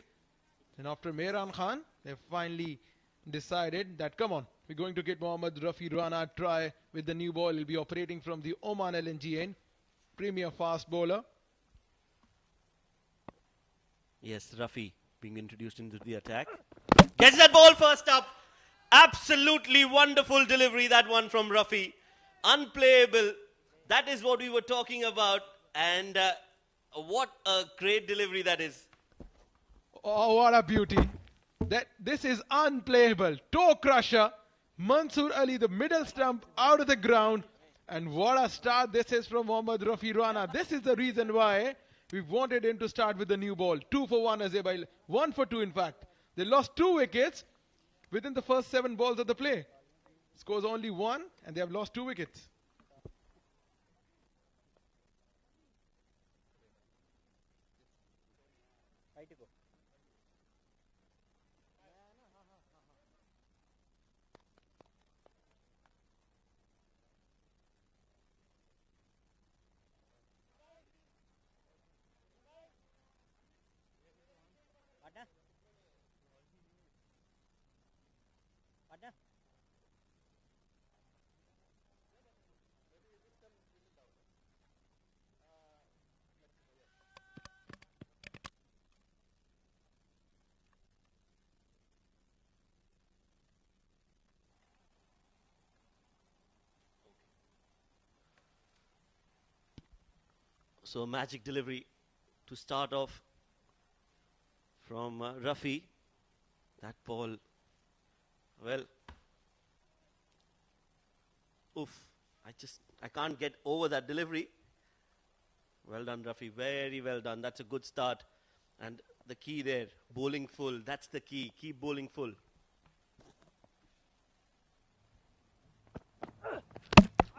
[SPEAKER 1] And after Mehran Khan, they finally decided that, come on, we're going to get Mohammad Rafi Rana try with the new ball. He'll be operating from the Oman LNG end. Premier fast bowler.
[SPEAKER 6] Yes, Rafi being introduced into the attack. Gets that ball first up. Absolutely wonderful delivery, that one from Rafi. Unplayable. That is what we were talking about. And what a great delivery that is.
[SPEAKER 1] Oh, what a beauty. This is unplayable. Toe crusher. Mansoor Ali, the middle stump out of the ground. And what a start this is from Mohammad Rafi Rana. This is the reason why we wanted him to start with the new ball. 2 for 1 Azaiba. 1 for 2 in fact. They lost 2 wickets within the first 7 balls of the play. Scores only 1 and they have lost 2 wickets.
[SPEAKER 3] ना.
[SPEAKER 6] So magic delivery to start off from Rafi. That ball, well, oof, I can't get over that delivery. Well done, Rafi, very well done. That's a good start. And the key there, bowling full, that's the key. Keep bowling full.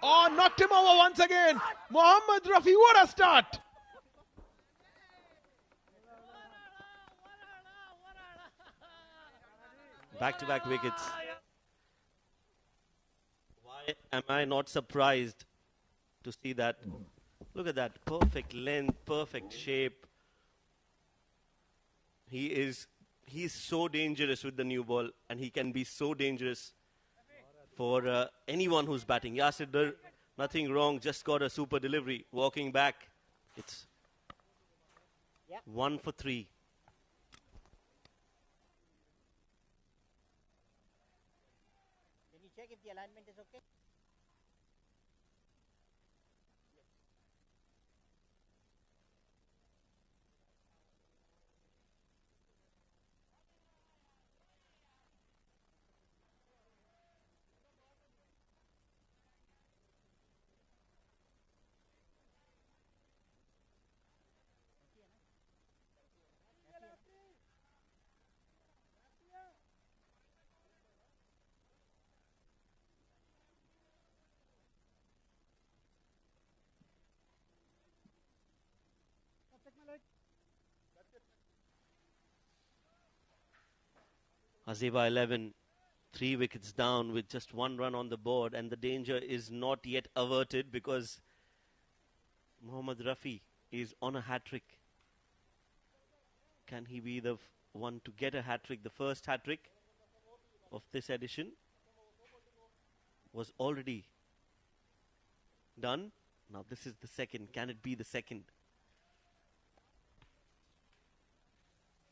[SPEAKER 1] Oh, knocked him over once again. Mohammad Rafi, what a start.
[SPEAKER 6] Back-to-back wickets. Why am I not surprised to see that? Look at that, perfect length, perfect shape. He is so dangerous with the new ball, and he can be so dangerous for anyone who's batting. Yasir, nothing wrong, just got a super delivery. Walking back, it's 1 for 3.
[SPEAKER 3] Can you check if the alignment is okay?
[SPEAKER 6] Azaiba 11, 3 wickets down with just 1 run on the board, and the danger is not yet averted because Mohammad Rafi is on a hat-trick. Can he be the one to get a hat-trick? The first hat-trick of this edition was already done. Now this is the second. Can it be the second?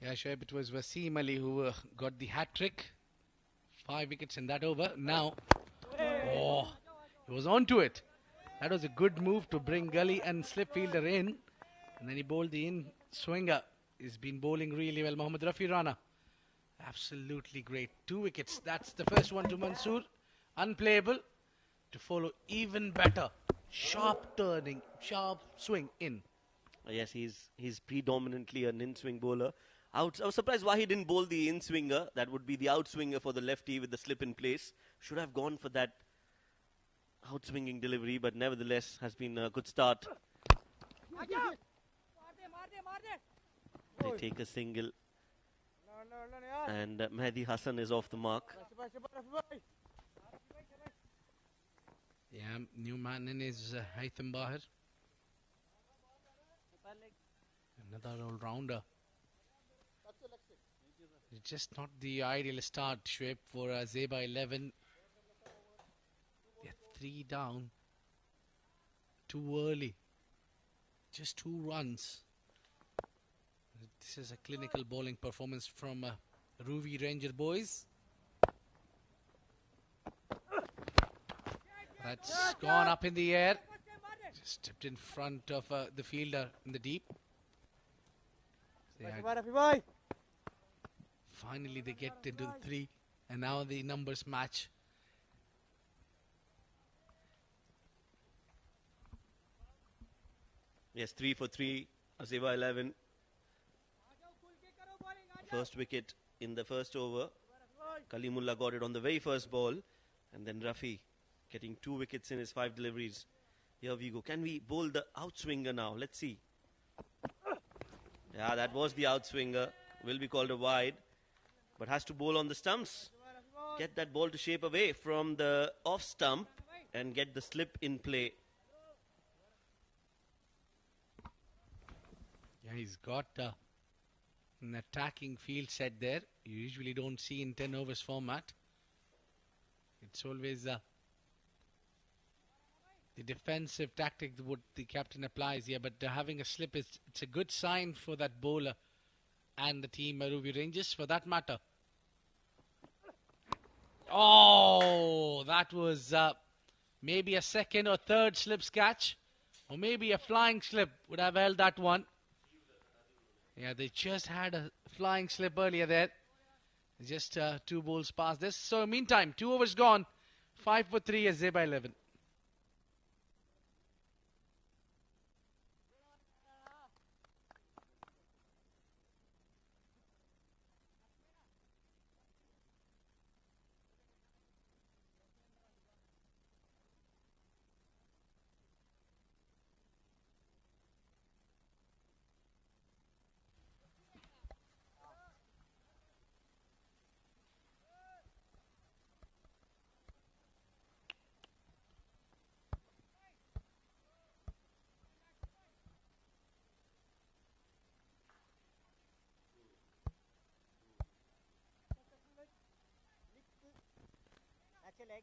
[SPEAKER 2] Yeah, Shoaib, it was Wasim Ali who got the hat-trick. 5 wickets in that over. Now, oh, he was onto it. That was a good move to bring gully and slip fielder in. And then he bowled the in-swinger. He's been bowling really well. Mohammad Rafi Rana. Absolutely great. 2 wickets. That's the first one to Mansoor. Unplayable. To follow even better. Sharp turning, sharp swing in.
[SPEAKER 6] Yes, he's predominantly an in-swing bowler. I was surprised why he didn't bowl the in-swinger. That would be the out-swinger for the lefty with the slip in place. Should have gone for that out-swinging delivery, but nevertheless has been a good start. They take a single, and Mehdi Hassan is off the mark.
[SPEAKER 2] Yeah, new man in is Haitham Bahir. Another all-rounder. It's just not the ideal start, Shoaib, for Azaiba 11. They're 3 down. Too early. Just 2 runs. This is a clinical bowling performance from Ruwi Ranger boys. That's gone up in the air. Just tipped in front of the fielder in the deep. Finally they get into the 3, and now the numbers match.
[SPEAKER 6] Yes, 3 for 3, Azaiba 11. First wicket in the first over. Kalimullah got it on the very first ball, and then Rafi getting 2 wickets in his 5 deliveries. Here we go. Can we bowl the outswinger now? Let's see. Yeah, that was the outswinger. Will be called a wide, but has to bowl on the stumps. Get that ball to shape away from the off stump and get the slip in play.
[SPEAKER 2] Yeah, he's got an attacking field set there. You usually don't see in 10 overs format. It's always the defensive tactic what the captain applies here, but having a slip is it's a good sign for that bowler and the team Ruwi Rangers for that matter. Oh, that was maybe a second or third slip catch, or maybe a flying slip would have held that one. Yeah, they just had a flying slip earlier there. Just 2 balls past this. So meantime, 2 overs gone. 5 for 3 as Azaiba 11.
[SPEAKER 3] That's a leg.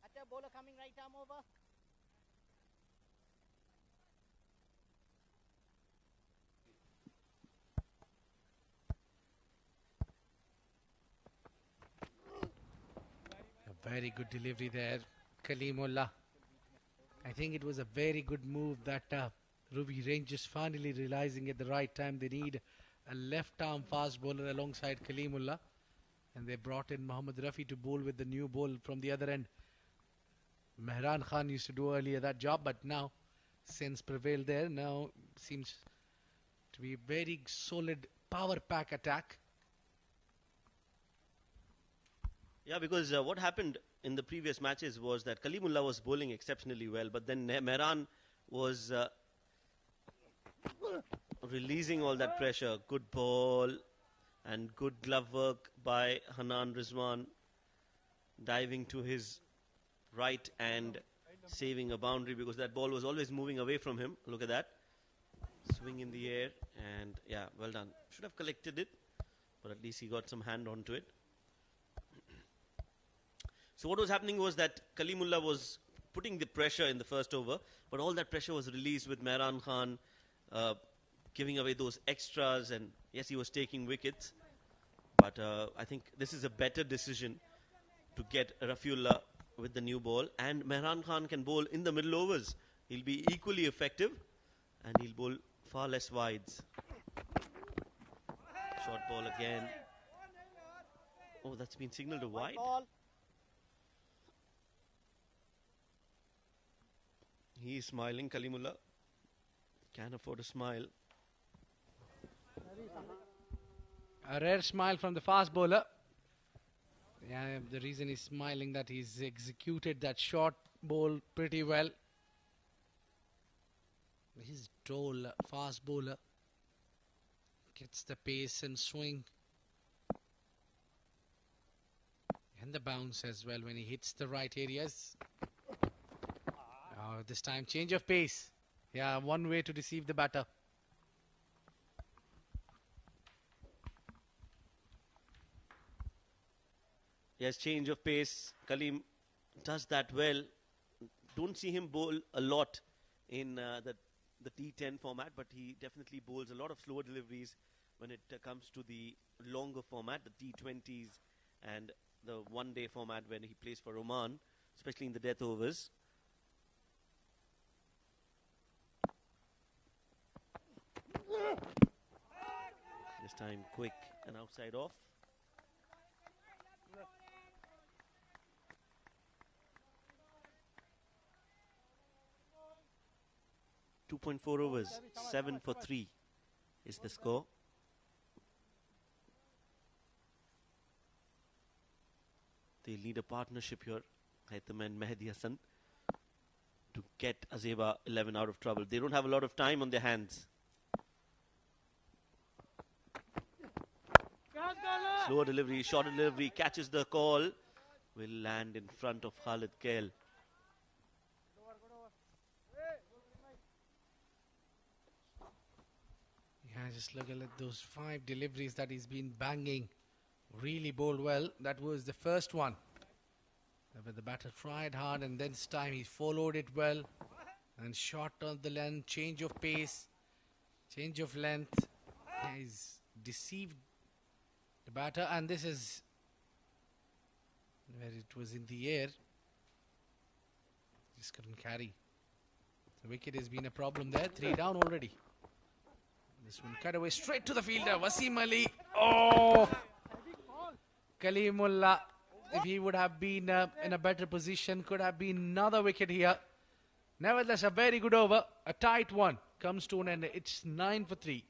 [SPEAKER 3] That's a bowler coming right arm over.
[SPEAKER 2] A very good delivery there, Kalimullah. I think it was a very good move that Ruwi Rangers finally realizing at the right time they need a left-arm fast bowler alongside Kalimullah. And they brought in Mohammad Rafi to bowl with the new ball from the other end. Mehran Khan used to do earlier that job, but now since prevailed there, now seems to be a very solid power pack attack.
[SPEAKER 6] Yeah, because what happened in the previous matches was that Kalimullah was bowling exceptionally well, but then Mehran was releasing all that pressure. Good ball and good glove work by Hanan Rizwan, diving to his right and saving a boundary because that ball was always moving away from him. Look at that. Swing in the air, and yeah, well done. Should have collected it, but at least he got some hand onto it. So what was happening was that Kalimullah was putting the pressure in the first over, but all that pressure was released with Mehran Khan giving away those extras, and yes, he was taking wickets. But I think this is a better decision to get Rafiullah with the new ball, and Mehran Khan can bowl in the middle overs. He'll be equally effective, and he'll bowl far less wides. Short ball again. Oh, that's been signalled a wide. He is smiling, Kalimullah. Can afford a smile.
[SPEAKER 2] A rare smile from the fast bowler. Yeah, the reason he's smiling that he's executed that short ball pretty well. His tall fast bowler gets the pace and swing. And the bounce as well when he hits the right areas. This time change of pace. Yeah, one way to deceive the batter.
[SPEAKER 6] Yes, change of pace. Kalim does that well. Don't see him bowl a lot in the D10 format, but he definitely bowls a lot of slower deliveries when it comes to the longer format, the T20s and the one-day format when he plays for Oman, especially in the death overs. This time quick and outside off. .4 overs, 7 for 3 is the score. They lead a partnership here, Haitham and Mehdi Hassan, to get Azaiba 11 out of trouble. They don't have a lot of time on their hands. Slower delivery, shorter delivery, catches the call, will land in front of Khalid Kail.
[SPEAKER 2] Yeah, just look at those 5 deliveries that he's been banging really bowled well. That was the first one. But the batter tried hard, and then this time he followed it well. And shot on the length, change of pace, change of length. He's deceived the batter, and this is where it was in the air. Just couldn't carry. The wicket has been a problem there. 3 down already. This one cut away straight to the fielder. Wasim Ali. Oh! Kalimullah, if he would have been in a better position, could have been another wicket here. Nevertheless, a very good over. A tight one comes to an end. It's 9 for 3.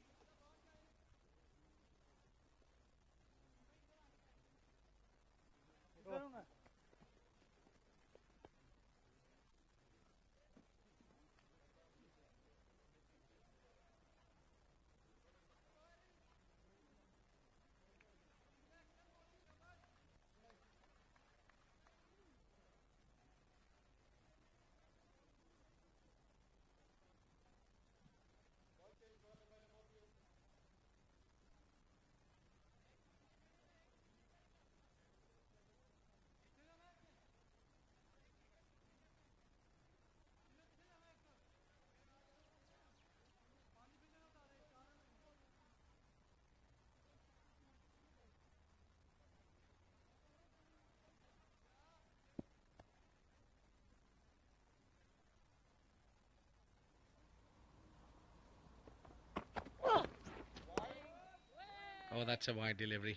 [SPEAKER 2] Oh, that's a wide delivery.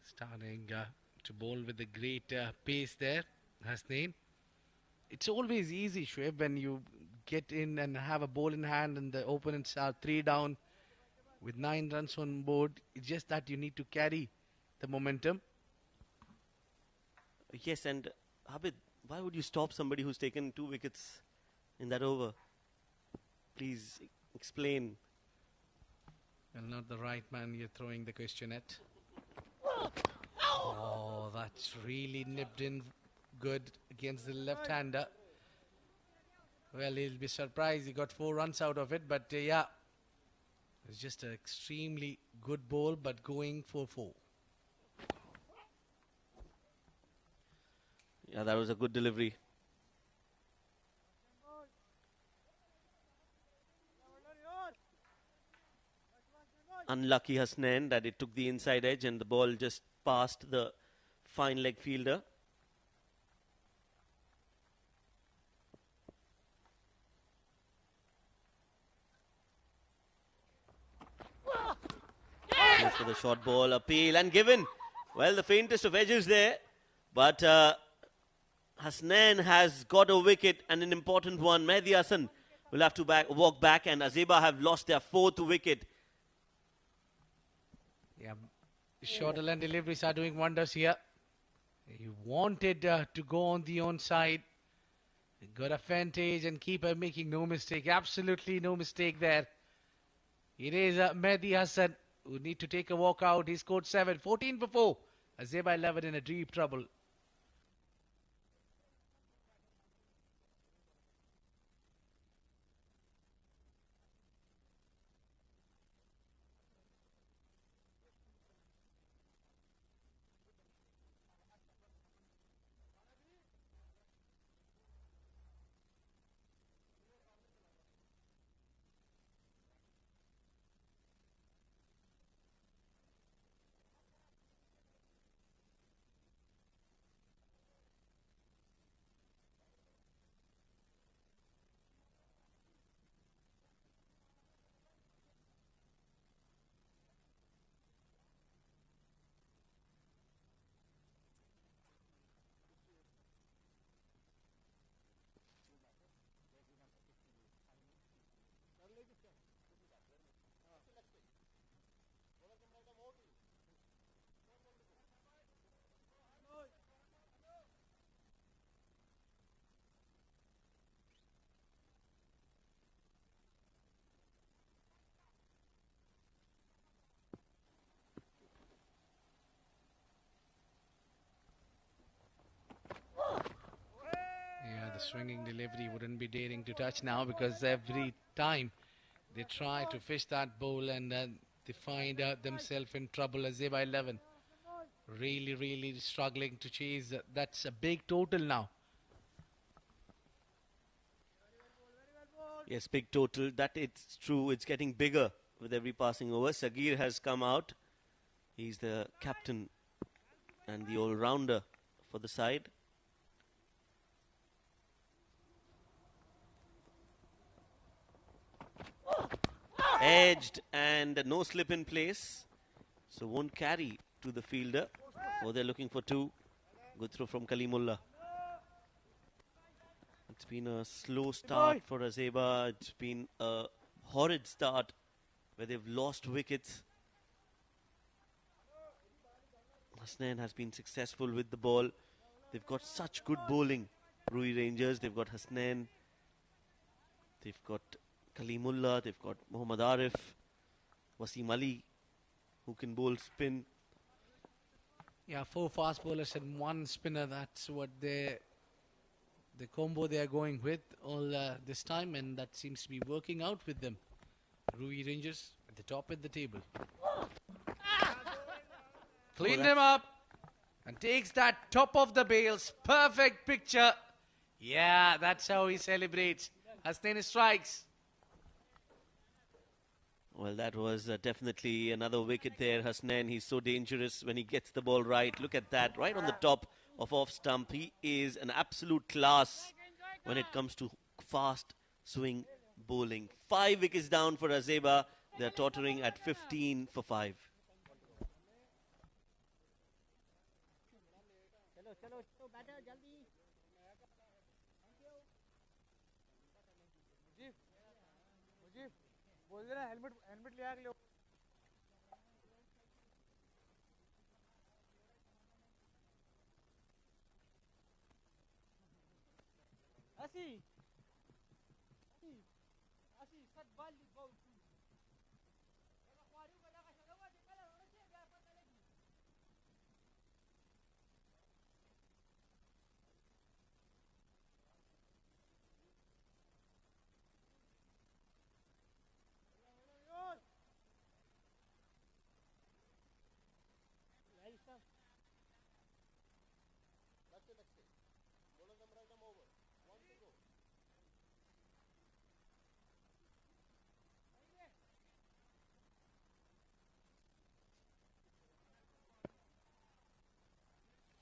[SPEAKER 2] Starting to bowl with the great pace there, Hasnain. It's always easy, Shoaib, when you get in and have a ball in hand and the opponents are 3 down with 9 runs on board. It's just that you need to carry the momentum.
[SPEAKER 6] Yes, and Abid, why would you stop somebody who's taken 2 wickets in that over? Please explain.
[SPEAKER 2] Well, not the right man you're throwing the question at. Oh, that's really nipped in good against the left-hander. Well, he'll be surprised he got 4 runs out of it, but yeah. It's just an extremely good ball, but going for 4.
[SPEAKER 6] Yeah, that was a good delivery. Unlucky Hasnain that it took the inside edge and the ball just passed the fine leg fielder. Goes for the short ball, appeal and given. Well, the faintest of edges there, but Hasnain has got a wicket and an important one. Mehdi Hassan will have to walk back, and Azaiba have lost their 4th wicket.
[SPEAKER 2] Yeah, shorter length deliveries are doing wonders here. He wanted to go on the onside. He got a advantage and keeper making no mistake. Absolutely no mistake there. It is Mehdi Hassan who need to take a walk out. He scored 7. 14 for 4. Azaiba 11 in a deep trouble. The swinging delivery wouldn't be daring to touch now, because every time they try to fish that ball and they find themselves in trouble. Azaiba 11 really struggling to chase. That's a big total now.
[SPEAKER 6] Yes, big total. That it's true. It's getting bigger with every passing over. Sagir has come out. He's the captain and the all-rounder for the side. Edged and no slip in place. So won't carry to the fielder. Oh, they're looking for two. Good throw from Kalimullah. It's been a slow start for Azaiba. It's been a horrid start where they've lost wickets. Hasnain has been successful with the ball. They've got such good bowling, Ruwi Rangers. They've got Hasnain. They've got Kalimullah. They've got Muhammad Arif. Wasim Ali, who can bowl spin.
[SPEAKER 2] Yeah, 4 fast bowlers and 1 spinner. That's what the combo they are going with all this time, and that seems to be working out with them. Ruwi Rangers at the top of the table. Clean them up and takes that top of the bails. Perfect picture. Yeah, that's how he celebrates. Hasnain strikes.
[SPEAKER 6] Well, that was definitely another wicket there. Hasnain, he's so dangerous when he gets the ball right. Look at that, right on the top of off stump. He is an absolute class when it comes to fast swing bowling. 5 wickets down for Azaiba. They're tottering at 15 for 5.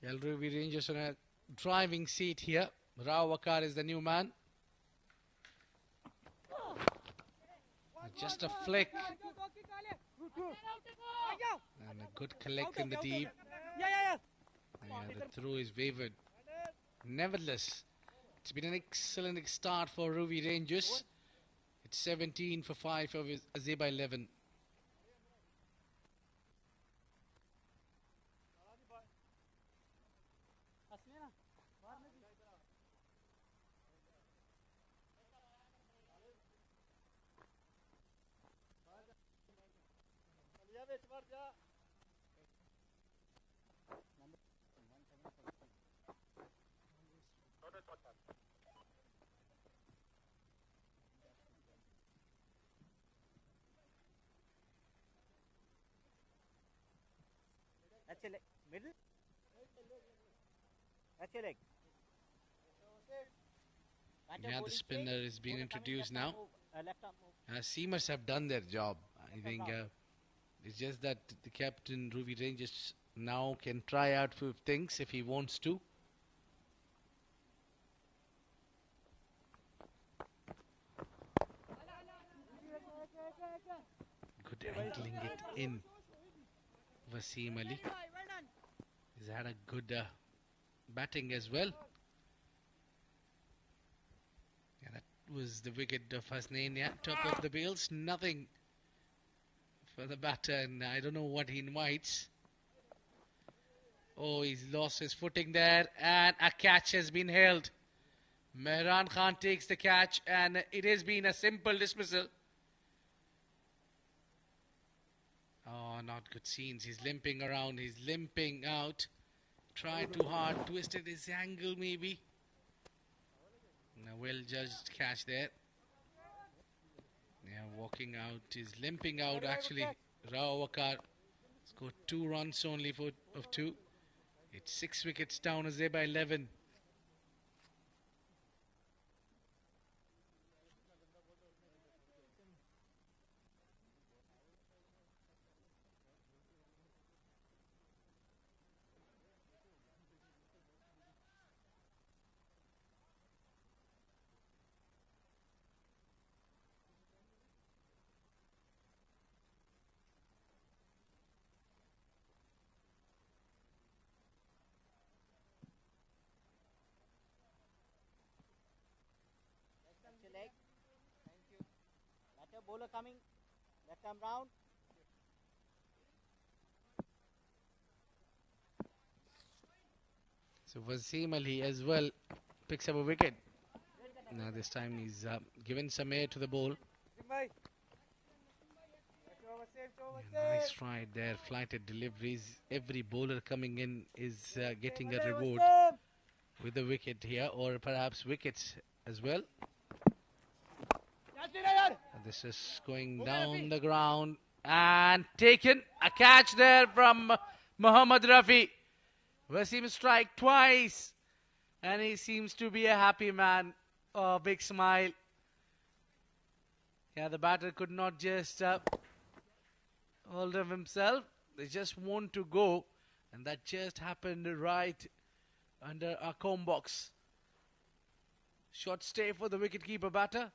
[SPEAKER 2] Ruwi Rangers on a driving seat here. Rao Wakar is the new man. Just a flick. And a good collect in the deep. Yeah, the throw is wavered. Nevertheless, it's been an excellent start for Ruwi Rangers. It's 17 for 5 of Azaiba 11.
[SPEAKER 3] That's your leg. Middle. That's your leg.
[SPEAKER 2] Yeah, the spinner is being introduced now.
[SPEAKER 3] Left arm move.
[SPEAKER 2] Seamers have done their job. I think it's just that the captain, Ruwi Rangers, now can try out few things if he wants to. Good angling it in. Wasim Ali has had a good batting as well. Yeah, that was the wicket of Hasnain. Yeah, top of the bails, nothing for the batter, and I don't know what he invites. Oh, he's lost his footing there, and a catch has been held. Mehran Khan takes the catch, and it has been a simple dismissal. Oh, not good scenes. He's limping around. He's limping out. Tried too hard. Twisted his angle maybe. A well-judged catch there. Yeah, walking out. He's limping out actually. Rao Wakar scored 2 runs only of 2. It's 6 wickets down, Azaiba 11.
[SPEAKER 3] Touch your leg. Thank you. Batter, bowler coming. Left arm round.
[SPEAKER 2] So Wasim Ali as well picks up a wicket. Now this time he's given some air to the ball. Nice stride there, flighted deliveries. Every bowler coming in is getting a reward with a wicket here, or perhaps wickets as well. And this is going down the ground and taken. A catch there from Muhammad Rafi. Wasim strike twice and he seems to be a happy man. Oh, big smile. Yeah, the batter could not just hold of himself. They just want to go, and that just happened right under our comb box. Short stay for the wicketkeeper batter.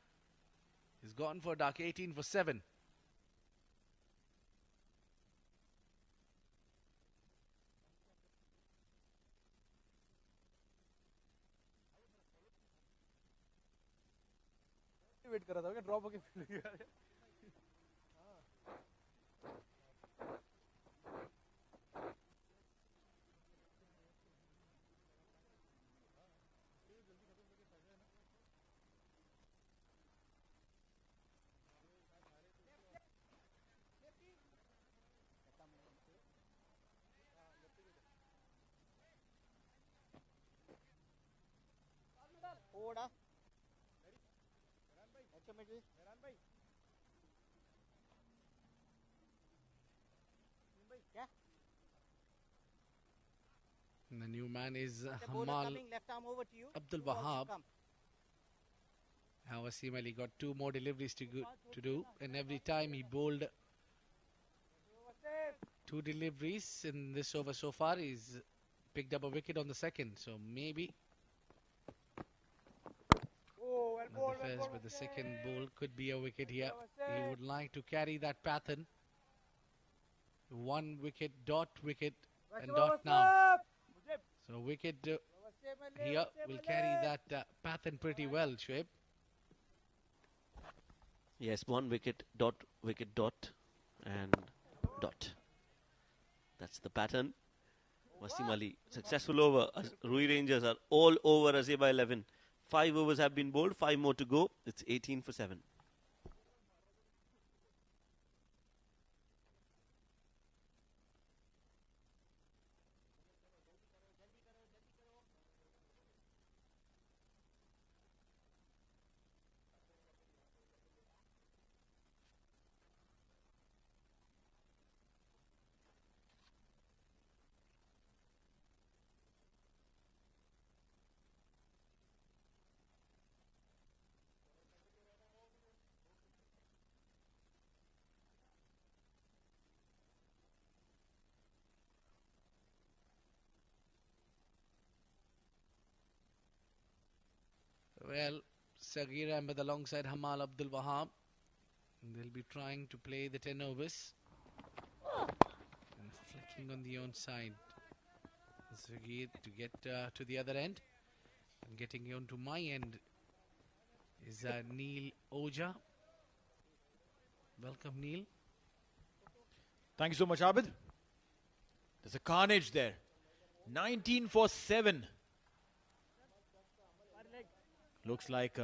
[SPEAKER 2] He's gone for duck, 18 for 7.
[SPEAKER 7] Wait कर रहा था drop होके field गया
[SPEAKER 3] Forward. Middle.
[SPEAKER 2] And the new man is
[SPEAKER 3] Hamal
[SPEAKER 2] Left arm over to you. Abdul Wahab. Now Wasim Ali got 2 more deliveries to do, and every time he bowled 2 deliveries in this over so far, he's picked up a wicket on the second. So maybe but the second ball could be a wicket here. He would like to carry that pattern. 1 wicket, dot wicket, and dot now. So wicket here will carry that pattern pretty well, Shoaib.
[SPEAKER 6] Yes, 1 wicket, dot, and dot. That's the pattern. Wasim Ali, successful over. Ruwi Rangers are all over Azaiba 11. 5 overs have been bowled, 5 more to go. It's 18 for 7.
[SPEAKER 2] Well, Sagir Ahmed alongside Hamal Abdul Wahab. They'll be trying to play the 10 overs. And flicking on the onside. Sagir to get to the other end. And getting on to my end is Neil Oja. Welcome, Neil.
[SPEAKER 7] Thank you so much, Abid. There's a carnage there. 19 for 7. Looks like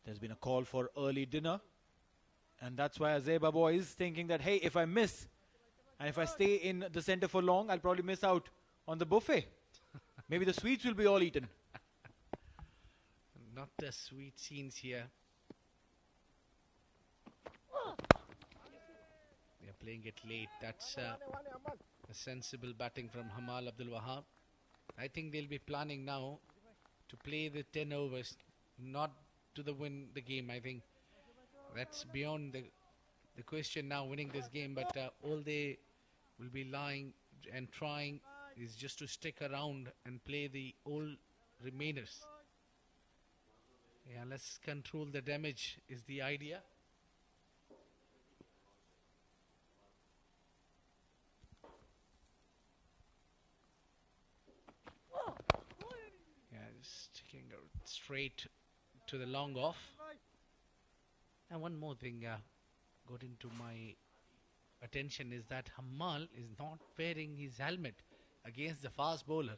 [SPEAKER 7] there's been a call for early dinner. And that's why Azaiba boy is thinking that, hey, if I miss and if I stay in the center for long, I'll probably miss out on the buffet. Maybe the sweets will be all eaten.
[SPEAKER 2] Not the sweet scenes here. playing it late. That's a sensible batting from Hamal Abdul Wahab. I think they'll be planning now to play the 10 overs, not to win the game. I think that's beyond the question now, winning this game. But all they will be lying and trying is just to stick around and play the all remainers. Yeah, let's control the damage is the idea. Yeah, just sticking straight to the long off. And one more thing got into my attention is that Hamal is not wearing his helmet against the fast bowler.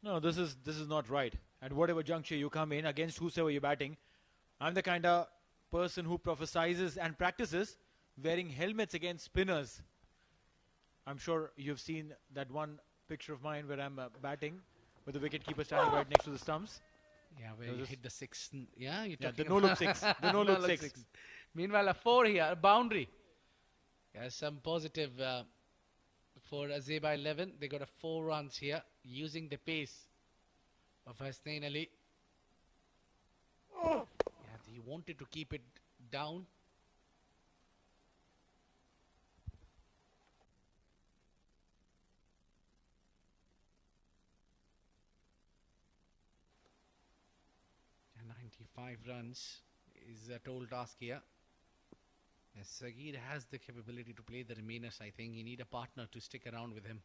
[SPEAKER 7] No, this is not right. At whatever juncture you come in against whosoever you're batting, I'm the kind of person who prophesizes and practices wearing helmets against spinners. I'm sure you've seen that one picture of mine where I'm batting with the wicketkeeper standing right next to the stumps.
[SPEAKER 2] Yeah, where you hit the 6. Yeah, you're
[SPEAKER 7] Yeah,
[SPEAKER 2] talking
[SPEAKER 7] the no-look 6. The no-look 6.
[SPEAKER 2] Meanwhile, a 4 here, a boundary. Yeah, some positive for Azaiba 11. They got a 4 runs here using the pace of Hasnain Ali. Yeah, he wanted to keep it down. And 95 runs is a tall task here. Yes, Sagir has the capability to play the remainers. I think he need a partner to stick around with him.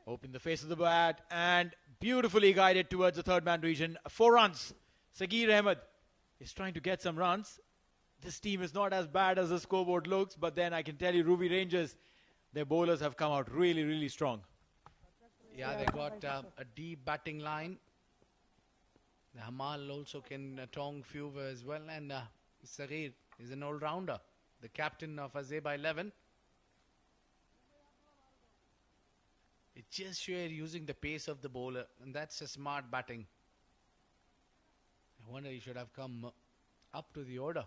[SPEAKER 7] Open the face of the bat and beautifully guided towards the third man region. 4 runs. Sagir Ahmed is trying to get some runs. This team is not as bad as the scoreboard looks, but then I can tell you Ruwi Rangers, their bowlers have come out really, really strong.
[SPEAKER 2] Yeah, they got a deep batting line. Hamal also can tong few as well, and Sagir is an all-rounder, the captain of Azaiba 11. It's just sheer using the pace of the bowler, and that's a smart batting. I wonder he should have come up to the order.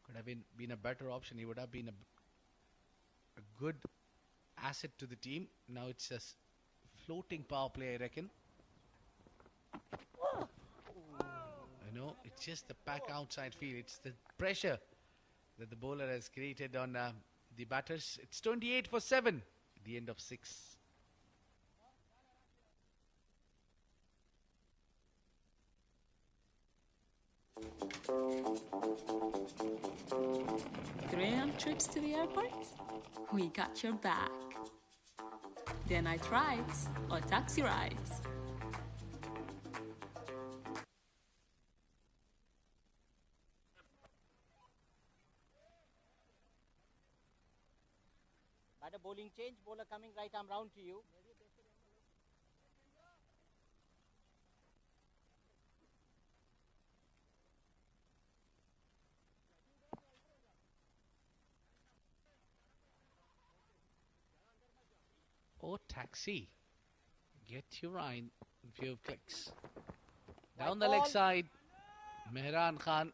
[SPEAKER 2] Could have been a better option. He would have been a good asset to the team. Now it's a floating power play, I reckon. You know, it's just the pack outside field. It's the pressure that the bowler has created on the batters. It's 28 for 7 at the end of 6.
[SPEAKER 8] Grand trips to the airport? We got your back. Day night rides or taxi rides?
[SPEAKER 3] By the bowling change, bowler coming right arm round to you.
[SPEAKER 2] Oh, taxi. Get your eye in few clicks. Down the leg side, Mehran Khan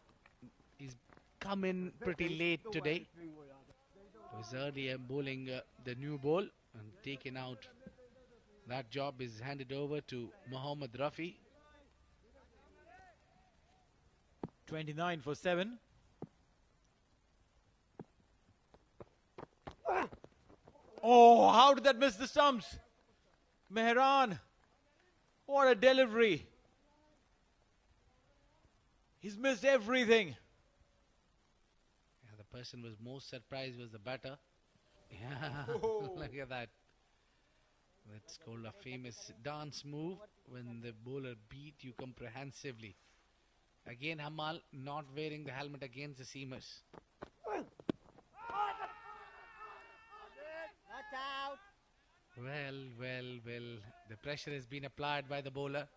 [SPEAKER 2] is coming pretty late today. He was earlier bowling the new ball and taken out. That job is handed over to Mohammad Rafi.
[SPEAKER 7] 29 for 7. Oh, how did that miss the stumps? Mehran, what a delivery. He's missed everything.
[SPEAKER 2] Yeah, the person was most surprised was the batter. Yeah, look at that. That's called a famous dance move when the bowler beat you comprehensively. Again, Hamal not wearing the helmet against the seamers.
[SPEAKER 3] Out.
[SPEAKER 2] Well. The pressure has been applied by the bowler.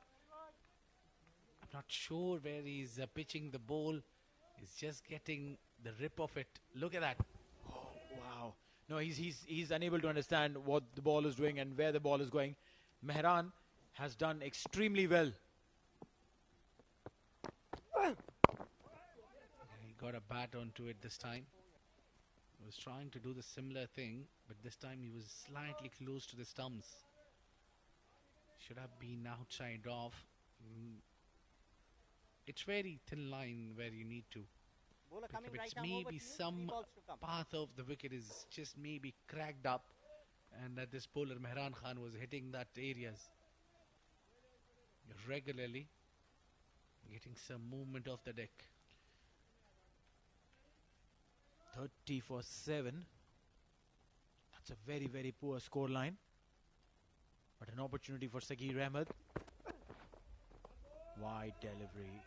[SPEAKER 2] I'm not sure where he's pitching the ball. He's just getting the rip of it. Look at that.
[SPEAKER 7] Oh, wow. No, he's unable to understand what the ball is doing and where the ball is going. Mehran has done extremely well.
[SPEAKER 2] got a bat onto it this time. He was trying to do the similar thing, but this time he was slightly close to the stumps. Should have been outside off. It's very thin line where you need to
[SPEAKER 3] Bowler
[SPEAKER 2] pick
[SPEAKER 3] coming
[SPEAKER 2] up.
[SPEAKER 3] right
[SPEAKER 2] It's
[SPEAKER 3] arm over
[SPEAKER 2] maybe
[SPEAKER 3] to you. 3
[SPEAKER 2] some
[SPEAKER 3] balls to come.
[SPEAKER 2] path of the wicket is just maybe cracked up, and that this bowler Mehran Khan was hitting that areas regularly, getting some movement off the deck.
[SPEAKER 7] 30 for 7. That's a very, very poor score line. But an opportunity for Sagir Ahmed. Wide delivery.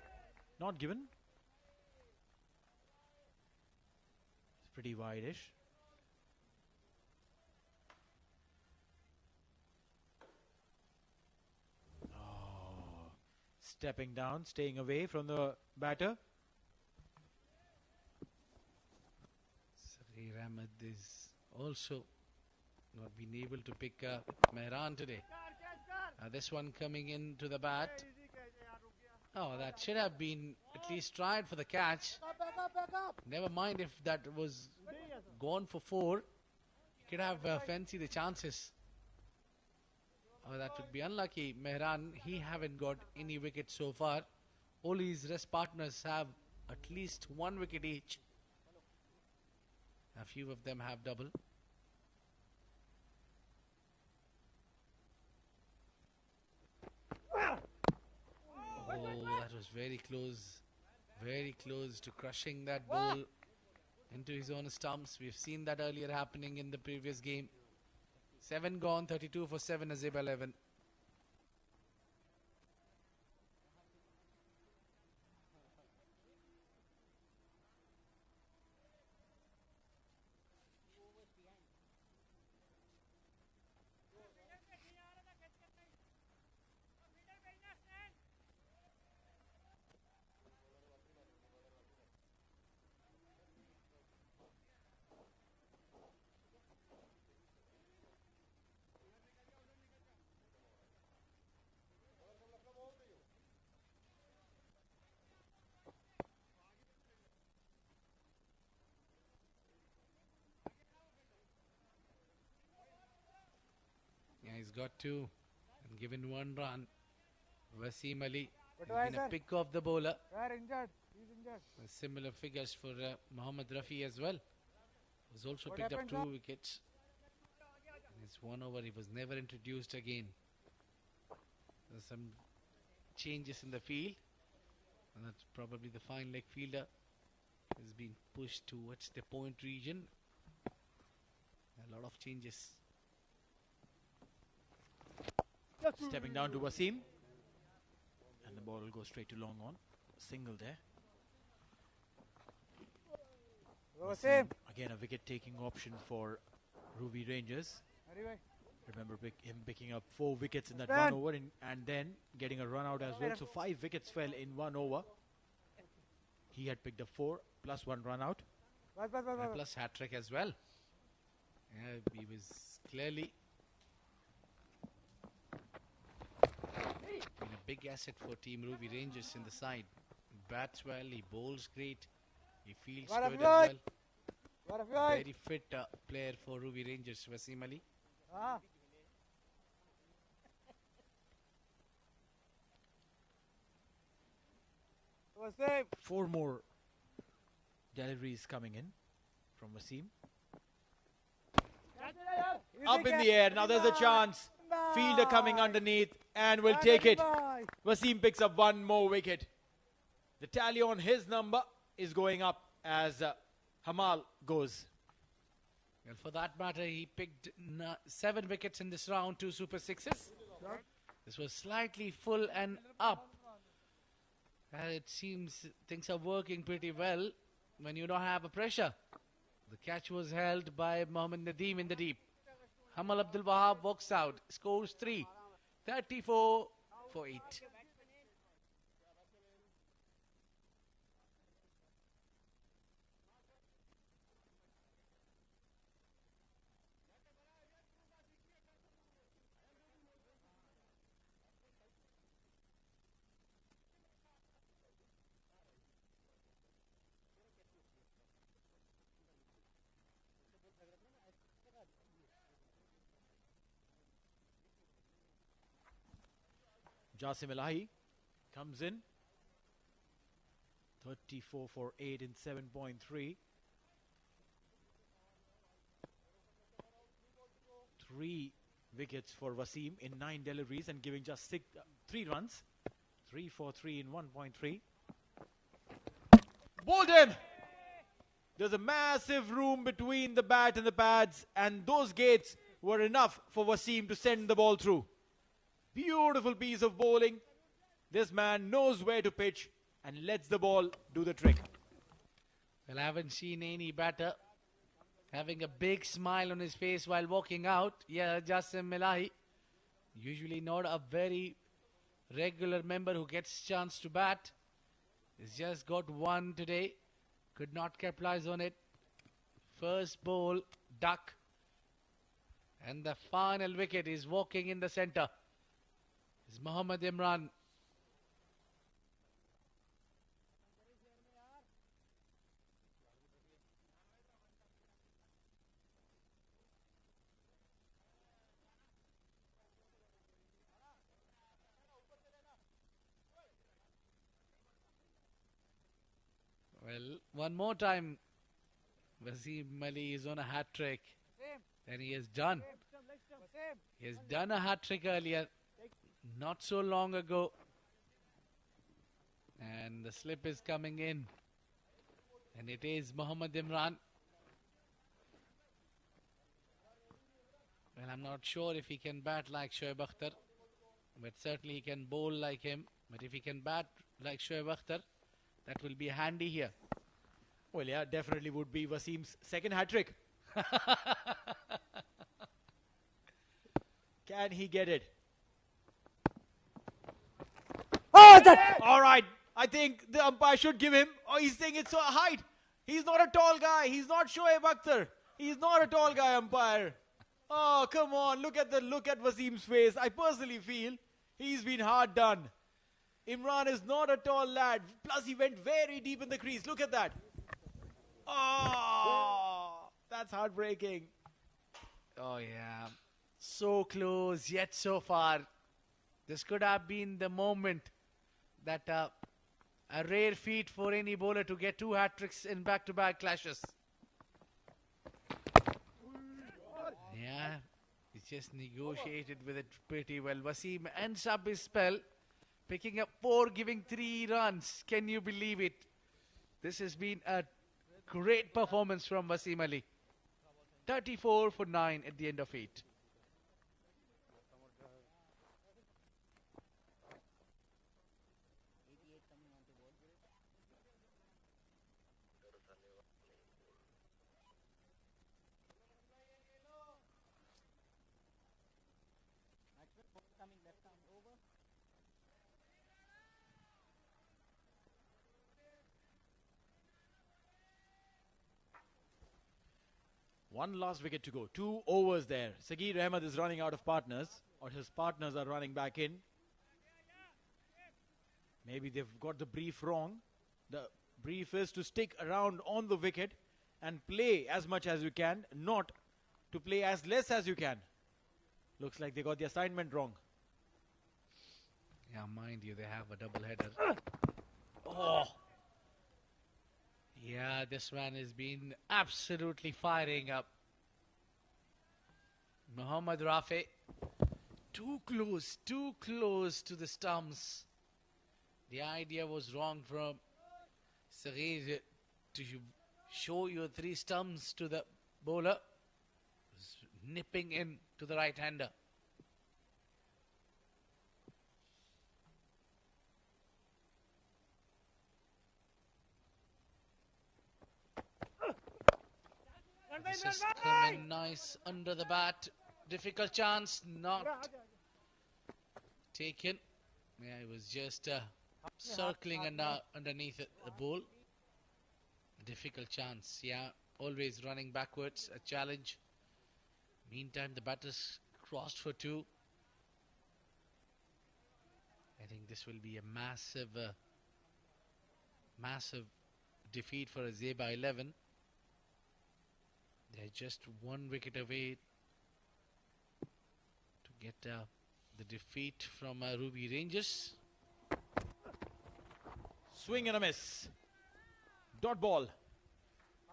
[SPEAKER 7] Not given. It's pretty wide-ish. Oh, stepping down, staying away from the batter.
[SPEAKER 2] Sarir Ahmed is also not been able to pick Mehran today. This one coming into the bat. Oh, that should have been at least tried for the catch. Never mind if that was gone for 4. He could have fancied the chances. Oh, that would be unlucky. Mehran, he haven't got any wicket so far. All his rest partners have at least 1 wicket each. A few of them have double. Oh, that was very close to crushing that ball into his own stumps. We've seen that earlier happening in the previous game. 7 gone, 32 for 7, Azaiba 11. Yeah, he's got 2 and given 1 run. Wasim Ali has been a pick of the bowler. Similar figures for Mohammad Rafi as well. Was also picked up 2 wickets. In his 1 over, he was never introduced again. There's some changes in the field, and that's probably the fine leg fielder has been pushed towards the point region. A lot of changes.
[SPEAKER 7] Stepping down to Wasim. And the ball will go straight to long on. Single there. Wasim, again a wicket taking option for Ruwi Rangers. Remember him picking up 4 wickets in that 1 over and then getting a run out as well. So 5 wickets fell in 1 over. He had picked up 4 plus 1 run out.
[SPEAKER 2] And plus hat trick as well. Yeah, he was clearly been a big asset for Team Ruwi Rangers in the side. Bats well, he bowls great, he fields good as well. Very fit player for Ruwi Rangers, Wasim Ali.
[SPEAKER 7] Four more deliveries coming in from Wasim. Up in the air, now there's a chance. Fielder coming underneath and will take it. Wasim picks up 1 more wicket. The tally on his number is going up as Hamal goes.
[SPEAKER 2] Well, for that matter, he picked 7 wickets in this round, 2 super sixes. This was slightly full and up. It seems things are working pretty well when you don't have a pressure. The catch was held by Mohammad Nadeem in the deep. Hamal Abdul Wahab walks out, scores 3, 34 for 8.
[SPEAKER 7] Jasim Elahi comes in. 34 for 8 in 7.3. 3 wickets for Wasim in 9 deliveries and giving just 3 runs. 3 for 3 in 1.3. Bowled him! There's a massive room between the bat and the pads, and those gates were enough for Wasim to send the ball through. Beautiful piece of bowling. This man knows where to pitch and lets the ball do the trick.
[SPEAKER 2] Well, I haven't seen any batter having a big smile on his face while walking out. Yeah, Jasim Elahi. Usually not a very regular member who gets chance to bat. He's just got one today. Could not capitalize on it. First ball, duck. And the final wicket is walking in the centre. Is Mohammad Imran. Well, one more time, Wasim Ali is on a hat-trick. And he has done. He has done a hat-trick earlier, not so long ago. And the slip is coming in. And it is Mohammad Imran. Well, I'm not sure if he can bat like Shoaib Akhtar. But certainly he can bowl like him. But if he can bat like Shoaib Akhtar, that will be handy here.
[SPEAKER 7] Well, yeah, definitely would be Wasim's second hat-trick. Can he get it?
[SPEAKER 3] Oh, that!
[SPEAKER 7] All right. I think the umpire should give him. Oh, he's saying it's a height. He's not a tall guy. He's not Shoaib Akhtar. He's not a tall guy, umpire. Oh, come on. Look at Wasim's face. I personally feel he's been hard done. Imran is not a tall lad. Plus, he went very deep in the crease. Look at that. Oh, that's heartbreaking.
[SPEAKER 2] Oh, yeah. So close, yet so far. This could have been the moment that a rare feat for any bowler to get 2 hat-tricks in back-to-back clashes. Yeah, he just negotiated with it pretty well. Wasim ends up his spell, picking up 4, giving 3 runs. Can you believe it? This has been a great performance from Wasim Ali. 34 for 9 at the end of 8.
[SPEAKER 3] Coming left arm over.
[SPEAKER 7] One last wicket to go. 2 overs there. Sagir Ahmed is running out of partners, or his partners are running back in. Maybe they've got the brief wrong. The brief is to stick around on the wicket and play as much as you can, not to play as less as you can. Looks like they got the assignment wrong.
[SPEAKER 2] Yeah, mind you, they have a double header.
[SPEAKER 7] Oh!
[SPEAKER 2] Yeah, this man has been absolutely firing up. Mohammad Rafi, too close to the stumps. The idea was wrong from Saghir to show your 3 stumps to the bowler. Nipping in to the right-hander. This is coming nice under the bat. Difficult chance, not taken. Yeah, it was just circling underneath the ball. A difficult chance, yeah. Always running backwards, a challenge. Meantime, the batters crossed for 2. I think this will be a massive defeat for Azaiba 11. They're just 1 wicket away to get the defeat from Ruwi Rangers.
[SPEAKER 7] Swing and a miss. Dot ball.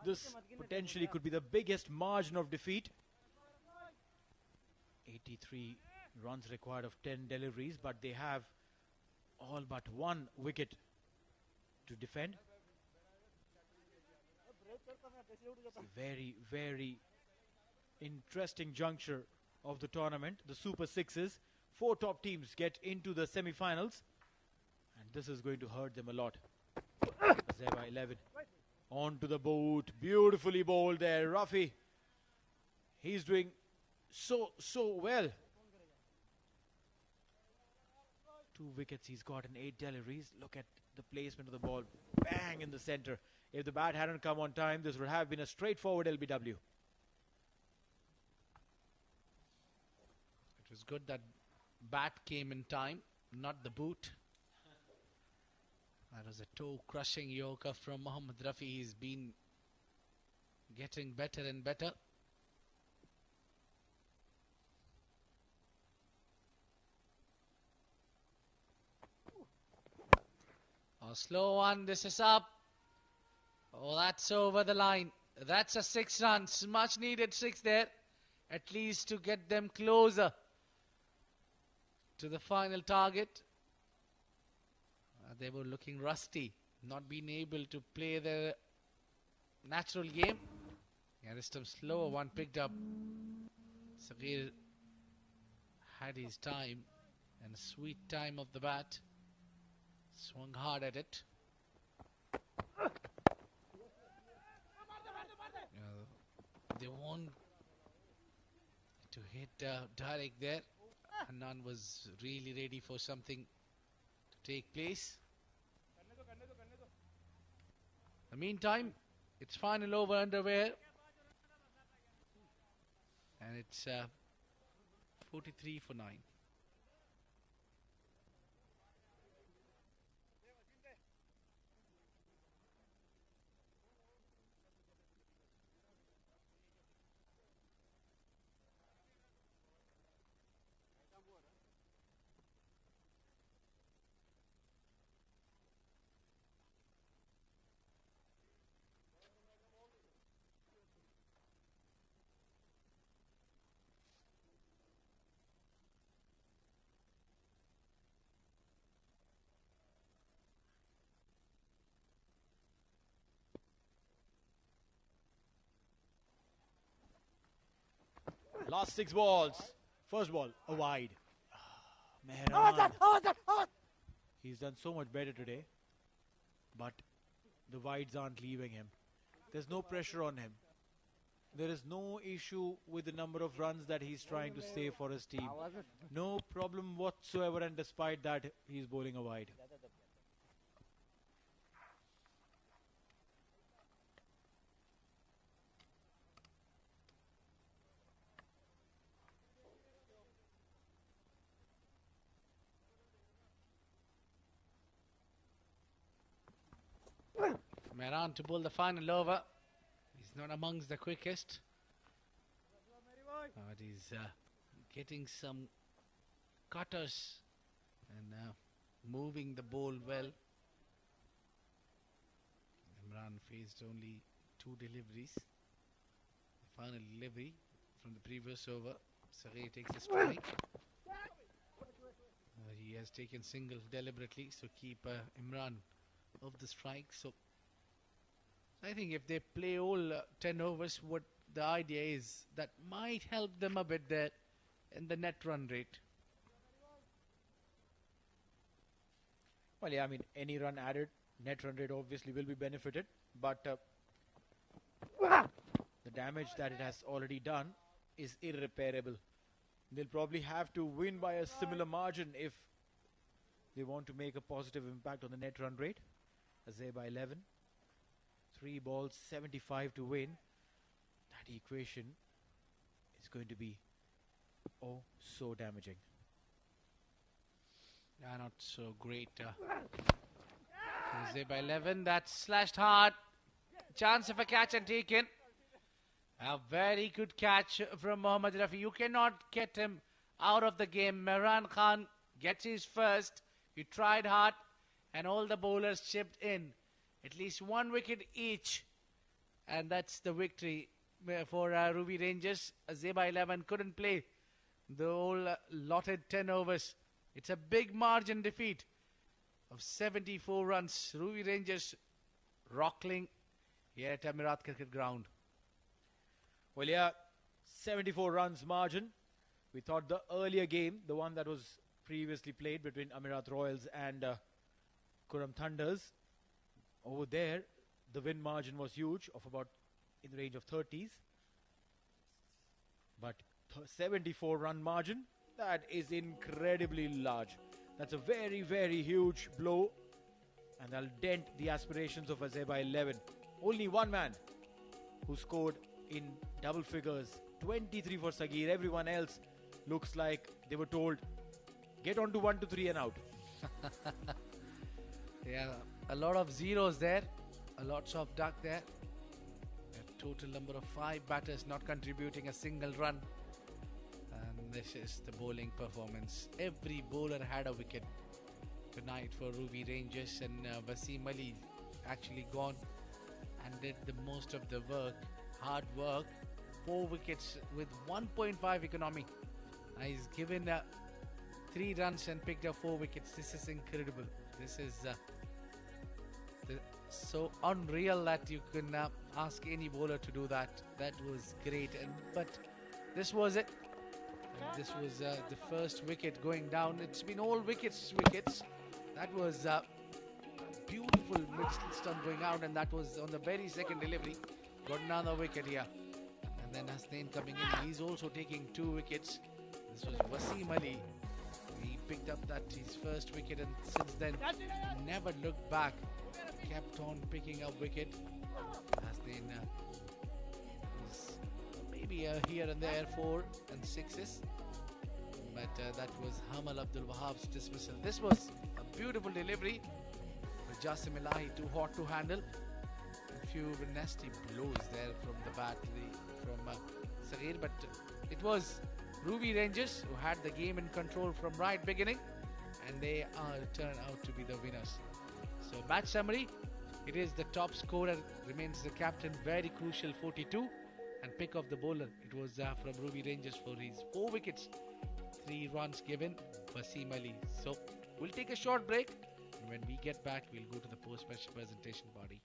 [SPEAKER 7] This potentially could be the biggest margin of defeat. 83 runs required of 10 deliveries, but they have all but one wicket to defend. It's a very, very interesting juncture of the tournament. The Super Sixes. 4 top teams get into the semi-finals, and this is going to hurt them a lot. Azaiba 11 onto the boot. Beautifully bowled there, Rafi. He's doing so well. 2 wickets he's got in 8 deliveries. Look at the placement of the ball. Bang in the center. If the bat hadn't come on time, this would have been a straightforward LBW.
[SPEAKER 2] It was good that bat came in time, not the boot. That was a toe-crushing yorker from Mohammad Rafi. He's been getting better and better. A slow one, this is up. Oh, that's over the line. That's a 6 runs, much needed 6 there. At least to get them closer to the final target. They were looking rusty, not being able to play their natural game. Yeah, this time slower one picked up. Sagir had his time and sweet time of the bat. Swung hard at it. They want to hit direct there. Hanan was really ready for something to take place. In the meantime, it's final over underway. And it's 43 for 9.
[SPEAKER 7] Last 6 balls. First ball, a wide. Mehran. He's done so much better today, but the wides aren't leaving him. There's no pressure on him. There is no issue with the number of runs that he's trying to save for his team. No problem whatsoever, and despite that, he's bowling a wide.
[SPEAKER 2] Mehran to bowl the final over. He's not amongst the quickest, but he's getting some cutters and moving the ball well. Imran faced only 2 deliveries. The final delivery from the previous over. Saray takes a strike. He has taken single deliberately, so keep Imran off the strike. So I think if they play all 10 overs, what the idea is, that might help them a bit there in the net run rate.
[SPEAKER 7] Well, yeah, I mean, any run added, net run rate obviously will be benefited, but the damage that it has already done is irreparable. They'll probably have to win by a similar margin if they want to make a positive impact on the net run rate. Azaiba 11. 3 balls, 75 to win. That equation is going to be oh so damaging.
[SPEAKER 2] Yeah, not so great. Azaiba 11, that's slashed hard. Chance of a catch and taken. A very good catch from Mohammad Rafi. You cannot get him out of the game. Mehran Khan gets his first. He tried hard and all the bowlers chipped in. At least 1 wicket each. And that's the victory for Ruwi Rangers. Azaiba 11 couldn't play the whole allotted 10 overs. It's a big margin defeat of 74 runs. Ruwi Rangers rockling here at Amirat Cricket Ground.
[SPEAKER 7] Well, yeah, 74 runs margin. We thought the earlier game, the one that was previously played between Amirat Royals and Kurram Thunders, over there, the win margin was huge, of about in the range of 30s. But 74 run margin, that is incredibly large. That's a very, very huge blow, and that'll dent the aspirations of Azaiba 11. Only one man who scored in double figures, 23 for Sagir. Everyone else looks like they were told, get on to 1 to 3 and out.
[SPEAKER 2] Yeah, a lot of zeros there, a lots of duck there. A total number of 5 batters not contributing a single run. And this is the bowling performance. Every bowler had a wicket tonight for Ruwi Rangers, and Wasim Ali actually gone and did the most of the work, hard work. 4 wickets with 1.5 economy. He's given 3 runs and picked up 4 wickets. This is incredible. This is so unreal that you can ask any bowler to do that. That was great. But this was it. And this was the first wicket going down. It's been all wickets. That was beautiful mid stump going out, and that was on the very second delivery. Got another wicket here. And then Hasnain coming in. He's also taking 2 wickets. This was Wasim Ali. He picked up his first wicket, and since then never looked back. Kept on picking up wicket. Hasnain was maybe here and there 4 and 6s. But that was Hamal Abdul Wahab's dismissal. This was a beautiful delivery. But Jasim Ilahi too hot to handle. A few nasty blows there from the bat from Sagir. But it was Ruwi Rangers who had the game in control from right beginning, and they turn out to be the winners. So match summary, it is the top scorer remains the captain, very crucial 42, and pick of the bowler, it was from Ruwi Rangers for his 4 wickets, 3 runs given, Wasim Ali. So we'll take a short break, and when we get back we'll go to the post-match presentation party.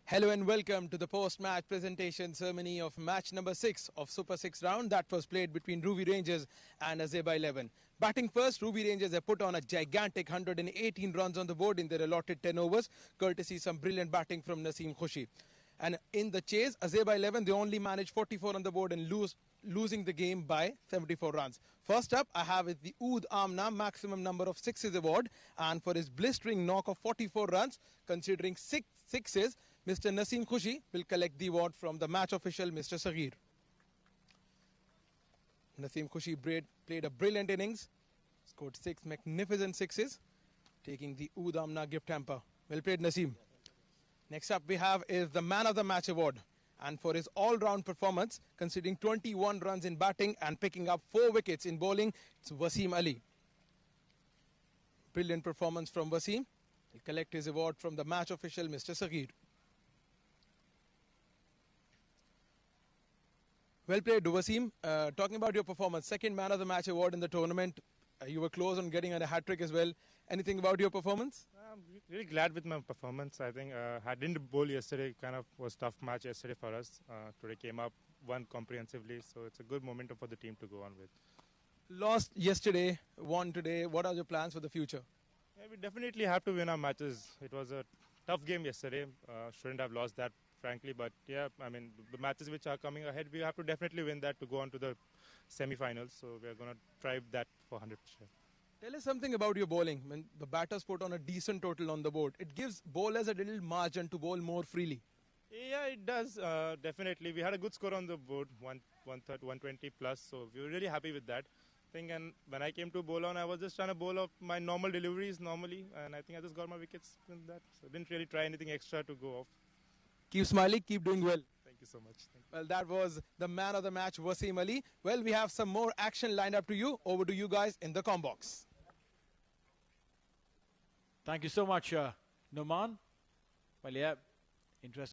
[SPEAKER 1] Hello and welcome to the post-match presentation ceremony of match number 6 of Super 6 round that was played between Ruwi Rangers and Azaiba 11. Batting first, Ruwi Rangers have put on a gigantic 118 runs on the board in their allotted 10 overs, courtesy some brilliant batting from Naseem Khushi. And in the chase, Azaiba 11, they only managed 44 on the board and lose losing the game by 74 runs. First up, I have is the Oud Amna maximum number of sixes award, and for his blistering knock of 44 runs, considering 6 sixes, Mr. Naseem Khushi will collect the award from the match official, Mr. Saghir. Naseem Khushi played a brilliant innings, scored 6 magnificent sixes, taking the Oud Amna gift hamper. Well played, Naseem. Next up we have is the Man of the Match award. And for his all-round performance, conceding 21 runs in batting and picking up 4 wickets in bowling, it's Wasim Ali. Brilliant performance from Wasim. He'll collect his award from the match official, Mr. Saghir. Well played, Wasim. Talking about your performance, second Man of the Match award in the tournament. You were close on getting a hat-trick as well. Anything about your performance?
[SPEAKER 9] I'm really glad with my performance. I think I didn't bowl yesterday. Kind of was a tough match yesterday for us. Today came up, won comprehensively. So it's a good momentum for the team to go on with.
[SPEAKER 1] Lost yesterday, won today. What are your plans for the future?
[SPEAKER 9] Yeah, we definitely have to win our matches. It was a tough game yesterday. Shouldn't have lost that, frankly. But yeah, I mean, the matches which are coming ahead, we have to definitely win that to go on to the semi-finals. So we are going to drive that for 100%.
[SPEAKER 1] Tell us something about your bowling. When the batters put on a decent total on the board, it gives bowlers a little margin to bowl more freely.
[SPEAKER 9] Yeah, it does. Definitely. We had a good score on the board, 120 plus. So we were really happy with that. And when I came to bowl on, I was just trying to bowl off my normal deliveries normally. And I think I just got my wickets in that. So I didn't really try anything extra to go off.
[SPEAKER 1] Keep smiling, keep doing well.
[SPEAKER 9] Thank you so much.
[SPEAKER 1] Well, that was the Man of the Match, Wasim Ali. Well, we have some more action lined up to you. Over to you guys in the comm box.
[SPEAKER 7] Thank you so much, Noman. Well, yeah, interesting.